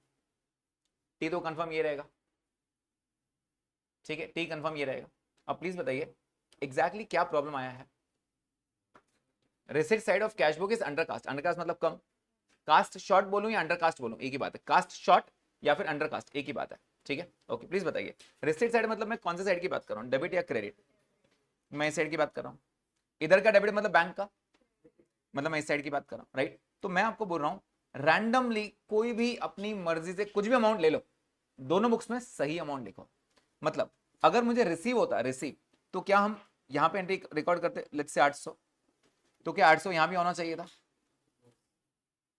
टी तो कंफर्म ये रहेगा, ठीक है, टी कंफर्म ये रहेगा। अब प्लीज बताइए एग्जैक्टली क्या प्रॉब्लम आया है। Receipt side of cash book is undercast, undercast मतलब कम, कास्ट शॉर्ट बोलूं या अंडरकास्ट बोलूं एक ही बात है, कास्ट शॉर्ट या फिर अंडरकास्ट एक ही बात है, ठीक है। ओके प्लीज बताइए रिसिट साइड मतलब मैं कौन से साइड की बात कर रहा हूं, डेबिट या क्रेडिट। मैं इस साइड की बात कर रहा हूं, इधर का डेबिट मतलब बैंक का, मतलब मैं इस साइड की बात कर रहा हूं, राइट। तो मैं आपको बोल रहा हूं रैंडमली कोई भी अपनी मर्जी से कुछ भी अमाउंट ले लो, दोनों बुक्स में सही अमाउंट लिखो। मतलब अगर मुझे रिसीव होता रिसीव, तो क्या हम यहां पे एंट्री रिकॉर्ड करते, लेट्स से 800, तो क्या 800 यहां भी होना चाहिए था।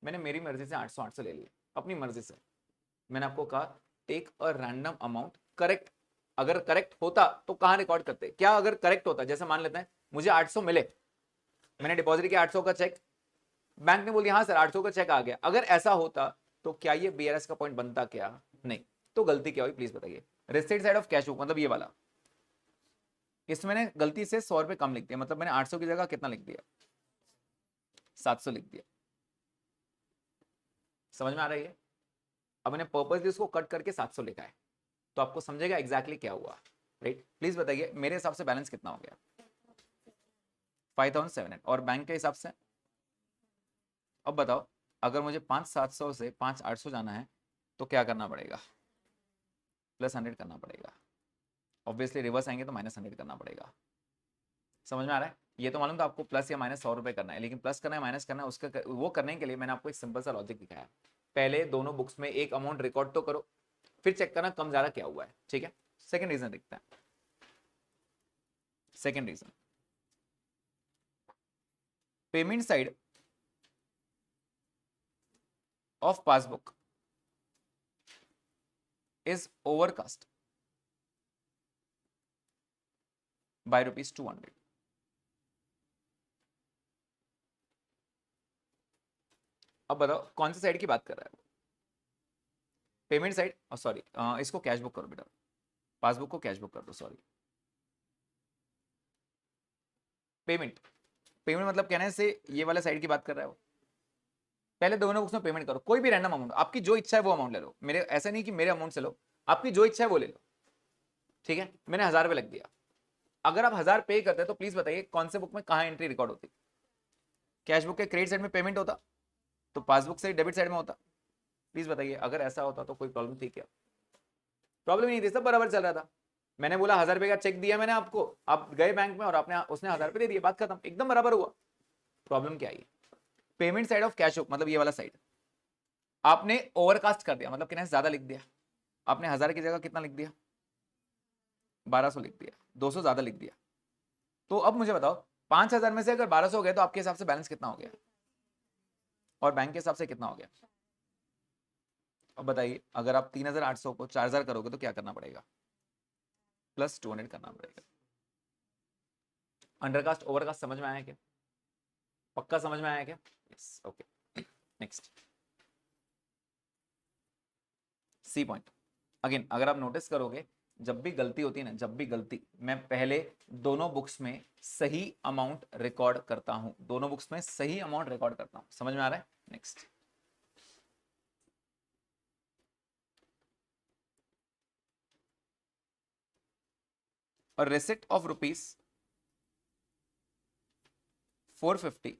मैंने मेरी मर्जी से 800 ले लिया, अपनी मर्जी से। मैंने आपको कहा take a random amount, correct. अगर करेक्ट होता तो कहां रिकॉर्ड करते, क्या अगर करेक्ट होता, जैसे मान लेते हैं मुझे 800 मिले, मैंने डिपॉजिट किया 800 का चेक, बैंक ने बोल दिया हाँ सर 800 का चेक आ गया, अगर ऐसा होता तो क्या ये बीआरएस का पॉइंट बनता, क्या नहीं। तो गलती क्या हुई प्लीज बताइए। Receipt side of cash book मतलब ये वाला, इसमें मैंने गलती से 100 रुपए कम लिख दिया, मतलब मैंने 800 की जगह कितना लिख दिया, 700 लिख दिया। समझ में आ रही है। अब मैंने पर्पसली उसको कट करके 700 लिखा है, तो आपको समझेगा एग्जैक्टली क्या हुआ, राइट। प्लीज बताइए मेरे हिसाब से बैलेंस कितना हो गया, 5700, और बैंक के हिसाब से। अब बताओ अगर मुझे 5700 से 5800 जाना है तो क्या करना पड़ेगा, +100 करना पड़ेगा। ऑब्वियसली रिवर्स आएंगे तो -100 करना पड़ेगा। समझ में आ रहा है। ये तो मालूम था आपको प्लस या माइनस 100 रुपए करना है, लेकिन प्लस करना है माइनस करना है, उसका वो करने के लिए मैंने आपको एक सिंपल सा लॉजिक दिखाया। पहले दोनों बुक्स में एक अमाउंट रिकॉर्ड तो करो, फिर चेक करना कम ज्यादा क्या हुआ है, ठीक है। सेकेंड रीजन देखते हैं। Second reason, payment side of passbook is overcast by ₹200। अब बताओ कौन सी साइड की बात कर रहा है वो, पेमेंट साइड, सॉरी इसको कैश बुक करो बेटा, पासबुक को कैश बुक कर दो, सॉरी। पेमेंट, पेमेंट मतलब कहने से ये वाले साइड की बात कर रहा है वो। पहले दोनों बुक्स में पेमेंट करो, कोई भी रैंडम अमाउंट, आपकी जो इच्छा है वो अमाउंट ले लो, मेरे ऐसा नहीं कि मेरे अमाउंट से लो, आपकी जो इच्छा है वो ले लो, ठीक है। मैंने 1000 रुपए लग दिया, अगर आप 1000 पे करते हैं तो प्लीज बताइए कौन से बुक में कहां एंट्री रिकॉर्ड होती, कैश बुक के क्रेडिट साइड में पेमेंट होता, तो पासबुक से डेबिट साइड में होता। प्लीज बताइए अगर ऐसा होता तो कोई प्रॉब्लम थी क्या, प्रॉब्लम नहीं थी, सब बराबर चल रहा था। मैंने बोला 1000 रुपए का चेक दिया मैंने आपको, आप गए बैंक में और आपने उसने 1000 रुपए दे दिए, बात खत्म, एकदम बराबर हुआ। प्रॉब्लम क्या आई, payment side of cash book मतलब ये वाला साइड, आपने ओवरकास्ट कर दिया, मतलब कितना ज्यादा लिख दिया। आपने 1000 की जगह कितना लिख दिया, 1200 लिख दिया, 200 ज्यादा लिख दिया। तो अब मुझे बताओ 5000 में से अगर 1200 हो गया तो आपके हिसाब से बैलेंस कितना हो गया, और बैंक के हिसाब से कितना हो गया। अब बताइए अगर आप 3800 को 4000 करोगे तो क्या करना पड़ेगा, +200 करना पड़ेगा। अंडरकास्ट ओवरकास्ट समझ में आया क्या? पक्का समझ में आया क्या? Yes, okay. Next C point. अगेन अगर आप नोटिस करोगे, जब भी गलती होती है ना, जब भी गलती, मैं पहले दोनों बुक्स में सही अमाउंट रिकॉर्ड करता हूं, दोनों बुक्स में सही अमाउंट रिकॉर्ड करता हूं। समझ में आ रहा है? नेक्स्ट, और receipt of rupees 450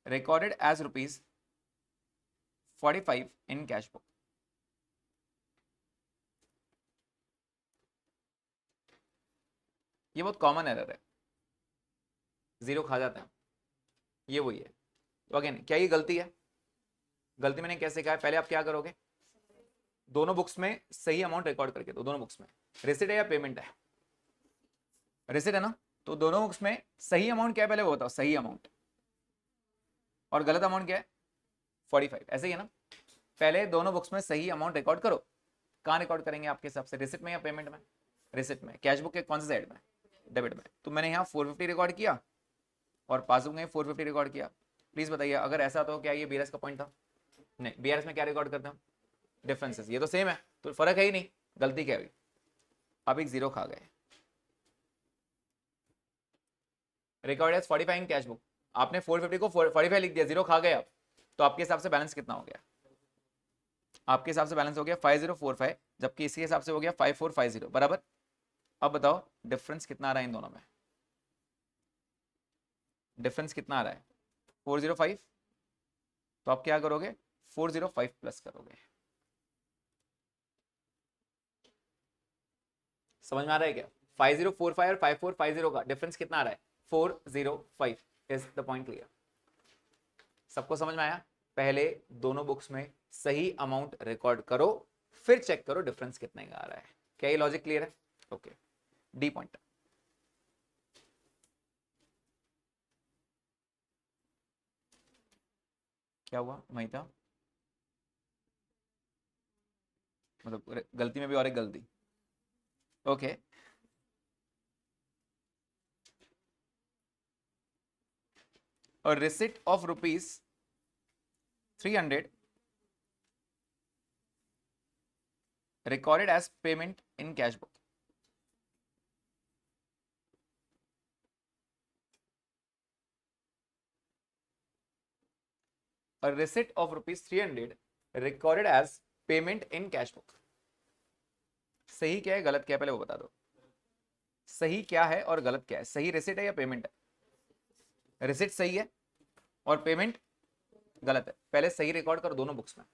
recorded as rupees 45 in cash book। ये बहुत कॉमन एरर है, जीरो खा जाते हैं, ये वही है। तो अगेन क्या ये गलती है? गलती मैंने कैसे कहा है? पहले आप क्या करोगे, दोनों बुक्स में सही अमाउंट रिकॉर्ड करके दो। दोनों बुक्स में रिसिट है या पेमेंट है? रिसिट है ना, तो दोनों बुक्स में सही अमाउंट क्या है पहले वो बताओ, सही अमाउंट, और गलत अमाउंट क्या है? 45, ऐसे ही है ना। पहले दोनों बुक्स में सही अमाउंट रिकॉर्ड करो। कहाँ रिकॉर्ड करेंगे आपके हिसाब से, रिसिट में या पेमेंट में? रिसिट में। कैश बुक के कौन से साइड में? डेबिट में। तो मैंने यहाँ 450 रिकॉर्ड किया और पासबुक में 450 रिकॉर्ड किया। प्लीज बताइए अगर ऐसा तो क्या ये बीआरएस का पॉइंट था? नहीं, बीआरएस में क्या रिकॉर्ड करते हैं? डिफरेंसेस। ये तो सेम है, तो फर्क है ही नहीं, गलती क्या हुई? अब एक जीरो खा गए। Record as 45 in cash book, आपने 450 को 45 लिख दिया, जीरो खा गए आप, तो आपके हिसाब से बैलेंस कितना हो गया? आपके हिसाब से बैलेंस हो गया 5045, जबकि इसके हिसाब से हो गया 5450 बराबर। अब बताओ डिफरेंस कितना आ रहा है इन दोनों में? डिफरेंस कितना आ रहा है? 405। तो आप क्या करोगे, 405 प्लस करोगे। समझ में आ रहा है क्या? 5045 और 5450 का डिफरेंस कितना आ रहा है? 405। Is the point clear? सबको समझ में आया? पहले दोनों बुक्स में सही अमाउंट रिकॉर्ड करो, फिर चेक करो डिफरेंस कितने का आ रहा है। क्या ये लॉजिक क्लियर है? ओके। डी पॉइंट, क्या हुआ महिता? मतलब गलती में भी और एक गलती। ओके, और receipt of rupees 300 recorded as payment in cash book। A receipt of rupees 300 recorded as payment in cash book। सही क्या है गलत क्या है पहले वो बता दो। सही क्या है और गलत क्या है? सही रिसिट है या पेमेंट है? रिसिट सही है और पेमेंट गलत है। पहले सही रिकॉर्ड करो दोनों बुक्स में,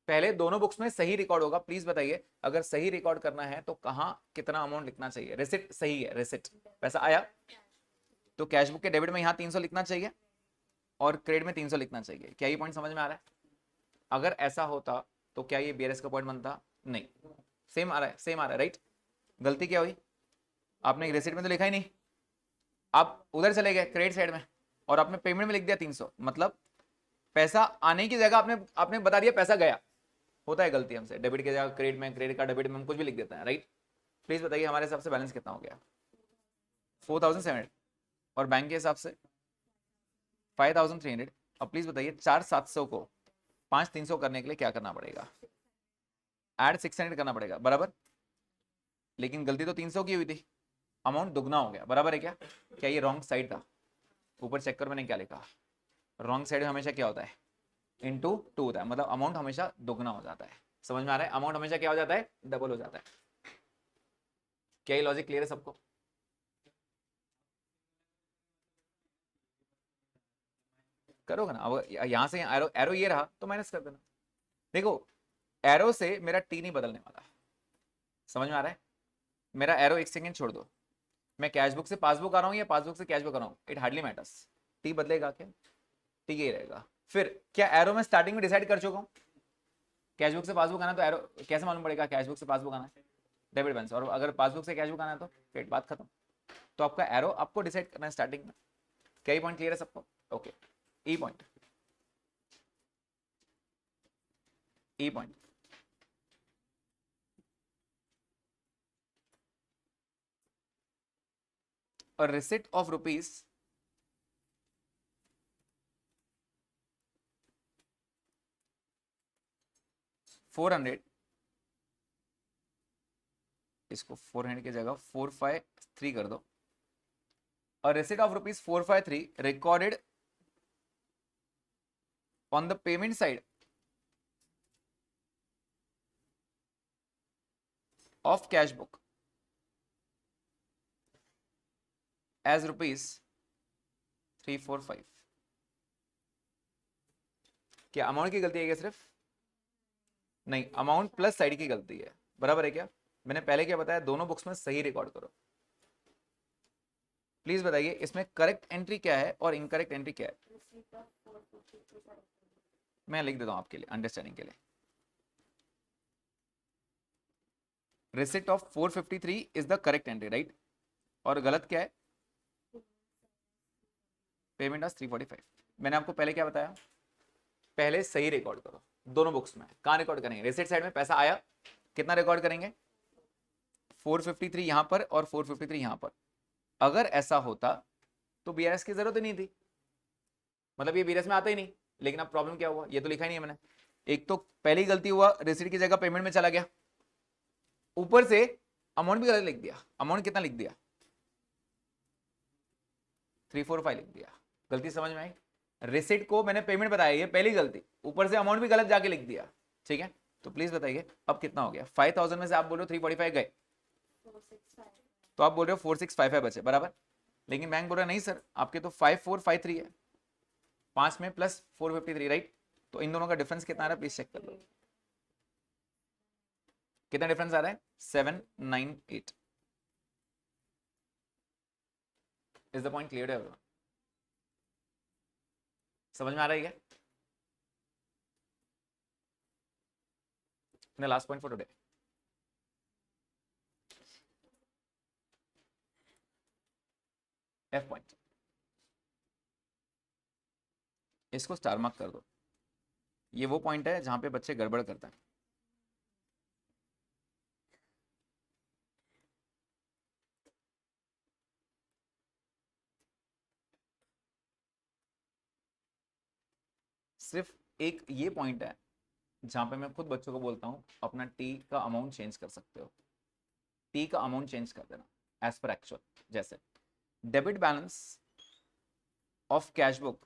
पहले दोनों बुक्स में सही रिकॉर्ड होगा। प्लीज बताइए अगर सही रिकॉर्ड करना है तो कहां कितना अमाउंट लिखना चाहिए? रिसिट सही है, रिसिट पैसा आया, तो कैश बुक के डेबिट में यहां 300 लिखना चाहिए और क्रेडिट में 300 लिखना चाहिए। क्या ये पॉइंट समझ में आ रहा है? अगर ऐसा होता तो क्या ये बीआरएस का पॉइंट बनता? नहीं। सेम आ रहा है, सेम आ रहा है, राइट। गलती क्या हुई? आपने रिसिट में तो लिखा ही नहीं, आप उधर चले गए क्रेडिट साइड में और आपने पेमेंट में लिख दिया 300। मतलब पैसा आने की जगह आपने आपने बता दिया पैसा गया। होता है गलती हमसे, डेबिट की जगह क्रेडिट में, क्रेडिट का डेबिट में हम कुछ भी लिख देते हैं, राइट। प्लीज बताइए हमारे हिसाब से बैलेंस कितना हो गया? 4700। और बैंक के हिसाब से 5300। अब प्लीज बताइए 4700 को 5300 करने के लिए क्या करना पड़ेगा? ऐड 600 करना पड़ेगा बराबर। लेकिन गलती तो 300 की हुई थी, अमाउंट दुगना हो गया बराबर है क्या? क्या ये रॉन्ग साइड था? ऊपर चेक कर मैंने क्या लिखा, रॉन्ग साइड हमेशा क्या होता है? इनटू 2 होता है, मतलब अमाउंट हमेशा दुगना हो जाता है। समझ में आ रहा है? अमाउंट हमेशा क्या हो जाता है? डबल हो जाता है। क्या ये लॉजिक क्लियर है सबको? करोगे ना? अब यहां से एरो एरो ये रहा तो माइनस कर देना। देखो एरो से मेरा टी नहीं बदलने वाला, समझ में आ रहा है? मेरा एरो एक सेकंड छोड़ दो, मैं कैश बुक से पासबुक आ रहा हूँ या पासबुक से कैश बुक आ रहा हूँ, इट हार्डली मैटर्स। टी बदलेगा क्या? टी यही रहेगा। फिर क्या एरो में स्टार्टिंग में डिसाइड कर चुका हूँ कैश बुक से पासबुक आना, तो एरो कैसे मालूम पड़ेगा कैश बुक से पासबुक आना है? Debit balance. और अगर पासबुक से कैश बुक आना है तो फिर बात खत्म। तो आपका एरो आपको डिसाइड करना है स्टार्टिंग में। क्या पॉइंट क्लियर है सबको? Okay. E point, E point, a receipt of rupees 400, इसको 400 की जगह 453 कर दो, a receipt of rupees 453 recorded on the payment side of cash book as rupees 345। क्या अमाउंट की गलती है क्या सिर्फ? नहीं, अमाउंट प्लस साइड की गलती है, बराबर है क्या? मैंने पहले क्या बताया, दोनों बुक्स में सही रिकॉर्ड करो। प्लीज बताइए इसमें करेक्ट एंट्री क्या है और इनकरेक्ट एंट्री क्या है? मैं लिख देता हूं आपके लिए अंडरस्टैंडिंग के लिए। Receipt of 453 is the correct entry, right? और गलत क्या है? पेमेंट आज 345। मैंने आपको पहले क्या बताया, पहले सही रिकॉर्ड करो दोनों बुक्स में। कहां रिकॉर्ड करेंगे? रिसिट साइड में पैसा आया, कितना रिकॉर्ड करेंगे? 453 यहां पर और 453 यहां पर। अगर ऐसा होता तो बीआरएस की जरूरत ही नहीं थी, मतलब ये बीआरएस में आता ही नहीं। लेकिन अब प्रॉब्लम क्या हुआ, ये तो लिखा ही नहीं है मैंने। एक तो पहली गलती हुआ, रिसीट की जगह पेमेंट में चला गया, ऊपर से अमाउंट भी गलत लिख दिया। अमाउंट कितना लिख दिया? 345 लिख दिया। गलती समझ में आई? रिसीट को मैंने पेमेंट बताया, ये पहली गलती, ऊपर से अमाउंट भी गलत जाके लिख दिया। ठीक है, तो प्लीज बताइए अब कितना हो गया? 5000 में से आप बोल रहे हो 345 गए, तो आप बोल रहे हो 4655 बचे, बराबर। लेकिन बैंक बोल रहा नहीं सर, आपके तो 5453 है, 5 में प्लस 453, राइट? तो इन दोनों का डिफरेंस कितना आ रहा है, प्लीज चेक कर लो। कितना डिफरेंस आ रहा है? 798। इज द पॉइंट क्लियर है? समझ में आ रहा है क्या? Last point for today. F point, इसको स्टार मार्क कर दो। ये वो पॉइंट है जहां पे बच्चे गड़बड़ करते हैं। सिर्फ एक ये पॉइंट है जहां पे मैं खुद बच्चों को बोलता हूं अपना टी का अमाउंट चेंज कर सकते हो। टी का अमाउंट चेंज कर देना एज पर एक्चुअल। जैसे debit balance of cash book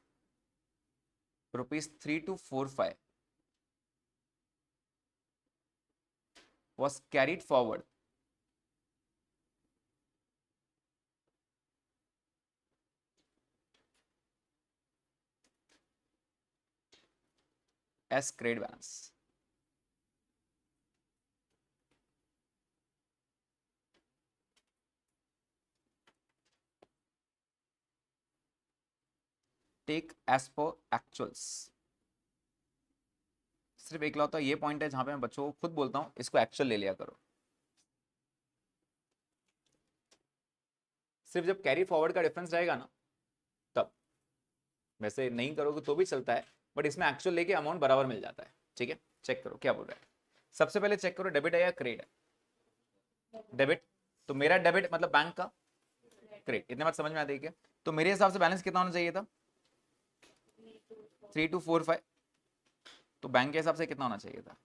₹3245 was carried forward as credit balance. Take as per actuals। सिर्फ एक लौता ये पॉइंट है जहां पे मैं बच्चों को खुद बोलता हूं इसको एक्चुअल ले लिया करो। सिर्फ जब कैरी फॉरवर्ड का डिफरेंस रहेगा ना तब, वैसे नहीं करोगे तो भी चलता है, बट इसमें एक्चुअल लेके अमाउंट बराबर मिल जाता है। ठीक है, चेक करो क्या बोल रहा है। सबसे पहले चेक करो डेबिट है या क्रेडिट है। डेबिट, तो मेरा डेबिट मतलब बैंक का क्रेडिट। इतने बात समझ में आती है क्या? तो मेरे हिसाब से बैलेंस कितना होना चाहिए था? 3245। तो बैंक के हिसाब से कितना होना चाहिए था?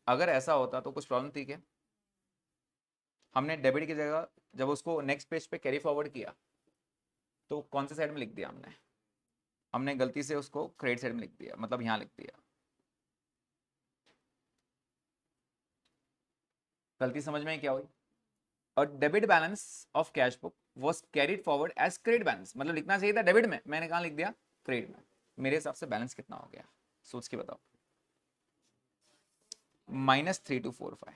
अगर ऐसा होता तो कुछ प्रॉब्लम थी क्या? हमने डेबिट की जगह जब उसको नेक्स्ट पेज पे कैरी फॉरवर्ड किया तो कौन से साइड में लिख दिया हमने? हमने गलती से उसको क्रेडिट साइड में लिख दिया, मतलब यहां लिख दिया। गलती समझ में क्या हुई? और debit balance of cash book was carried forward as credit balance, मतलब लिखना चाहिए था डेबिट में, मैंने कहां लिख दिया? क्रेडिट में। मेरे हिसाब से बैलेंस कितना हो गया सोच के बताओ? -3245।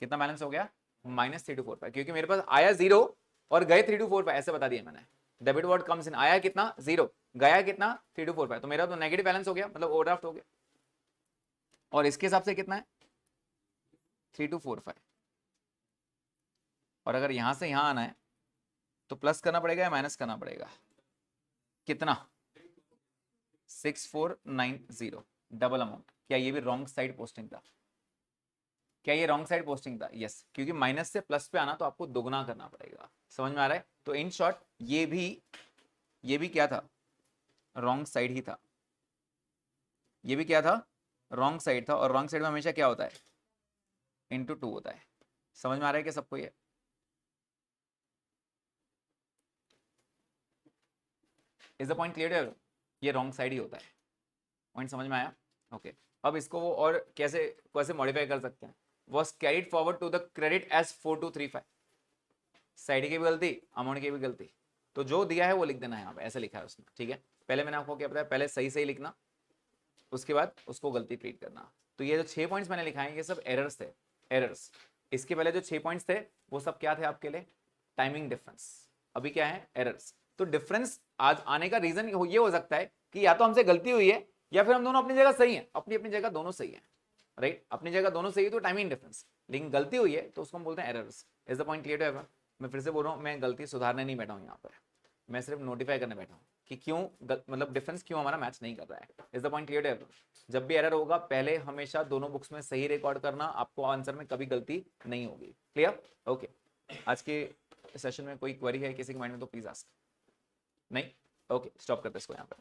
कितना बैलेंस हो गया? -3245, क्योंकि मेरे पास आया 0 और गए 3245, ऐसे बता दिया मैंने। डेबिट वर्ड कम्स इन, आया कितना? 0, गया कितना? 3245। तो मेरा तो नेगेटिव बैलेंस हो गया, मतलब ओवरड्राफ्ट हो गया। और इसके हिसाब से कितना है? 3245। और अगर यहां से यहां आना है तो प्लस करना पड़ेगा या माइनस करना पड़ेगा? कितना? 6490 डबल अमाउंट। क्या ये भी रॉन्ग साइड पोस्टिंग था? क्या ये रॉन्ग साइड पोस्टिंग था? यस, क्योंकि माइनस से प्लस पे आना तो आपको दोगुना करना पड़ेगा। समझ में आ रहा है? तो इन शॉर्ट ये भी क्या था, रॉन्ग साइड ही था, ये भी क्या था, रॉन्ग साइड था, और रॉन्ग साइड में हमेशा क्या होता है, इंटू 2 होता है। समझ में आ रहा है क्या सबको? ये इज द पॉइंट क्लियर? ये रॉन्ग साइड ही होता है, पॉइंट समझ में आया? ओके अब इसको वो और कैसे कैसे मॉडिफाई कर सकते हैं, was carried forward to the credit as 4235, side की भी गलती, अमाउंट की भी गलती, तो जो दिया है वो लिख देना है यहाँ पे, ऐसे लिखा है उसने, ठीक है। पहले मैंने आपको क्या बताया, पहले सही सही लिखना, उसके बाद उसको गलती ट्रीट करना। तो ये जो 6 पॉइंट्स मैंने लिखाए ये सब एरर्स थे, एरर्स। इसके पहले जो 6 पॉइंट्स थे वो सब क्या थे आपके लिए, टाइमिंग डिफरेंस। अभी क्या है, एरर्स। तो डिफरेंस आज आने का रीजन ये हो सकता है कि या तो हमसे गलती हुई है या फिर हम दोनों अपनी जगह सही है, अपनी अपनी जगह दोनों सही है, राइट, अपनी जगह दोनों सही है तो टाइमिंग डिफरेंस, लेकिन गलती हुई है तो उसको हम बोलते हैं errors. Is the point clear है? मैं फिर से बोल रहा हूँ, मैं गलती सुधारने नहीं बैठा हूँ यहाँ पर, मैं सिर्फ नोटिफाई करने बैठा हूँ कि क्यों मतलब डिफरेंस क्यों हमारा मैच नहीं कर रहा है। इज द पॉइंट क्लियर है? जब भी एरर होगा पहले हमेशा दोनों बुक्स में सही रिकॉर्ड करना, आपको आंसर में कभी गलती नहीं होगी। क्लियर? ओके आज के सेशन में कोई क्वेरी है किसी के माइंड में तो प्लीज आस्क। नहीं? ओके स्टॉप करते इसको यहाँ पर।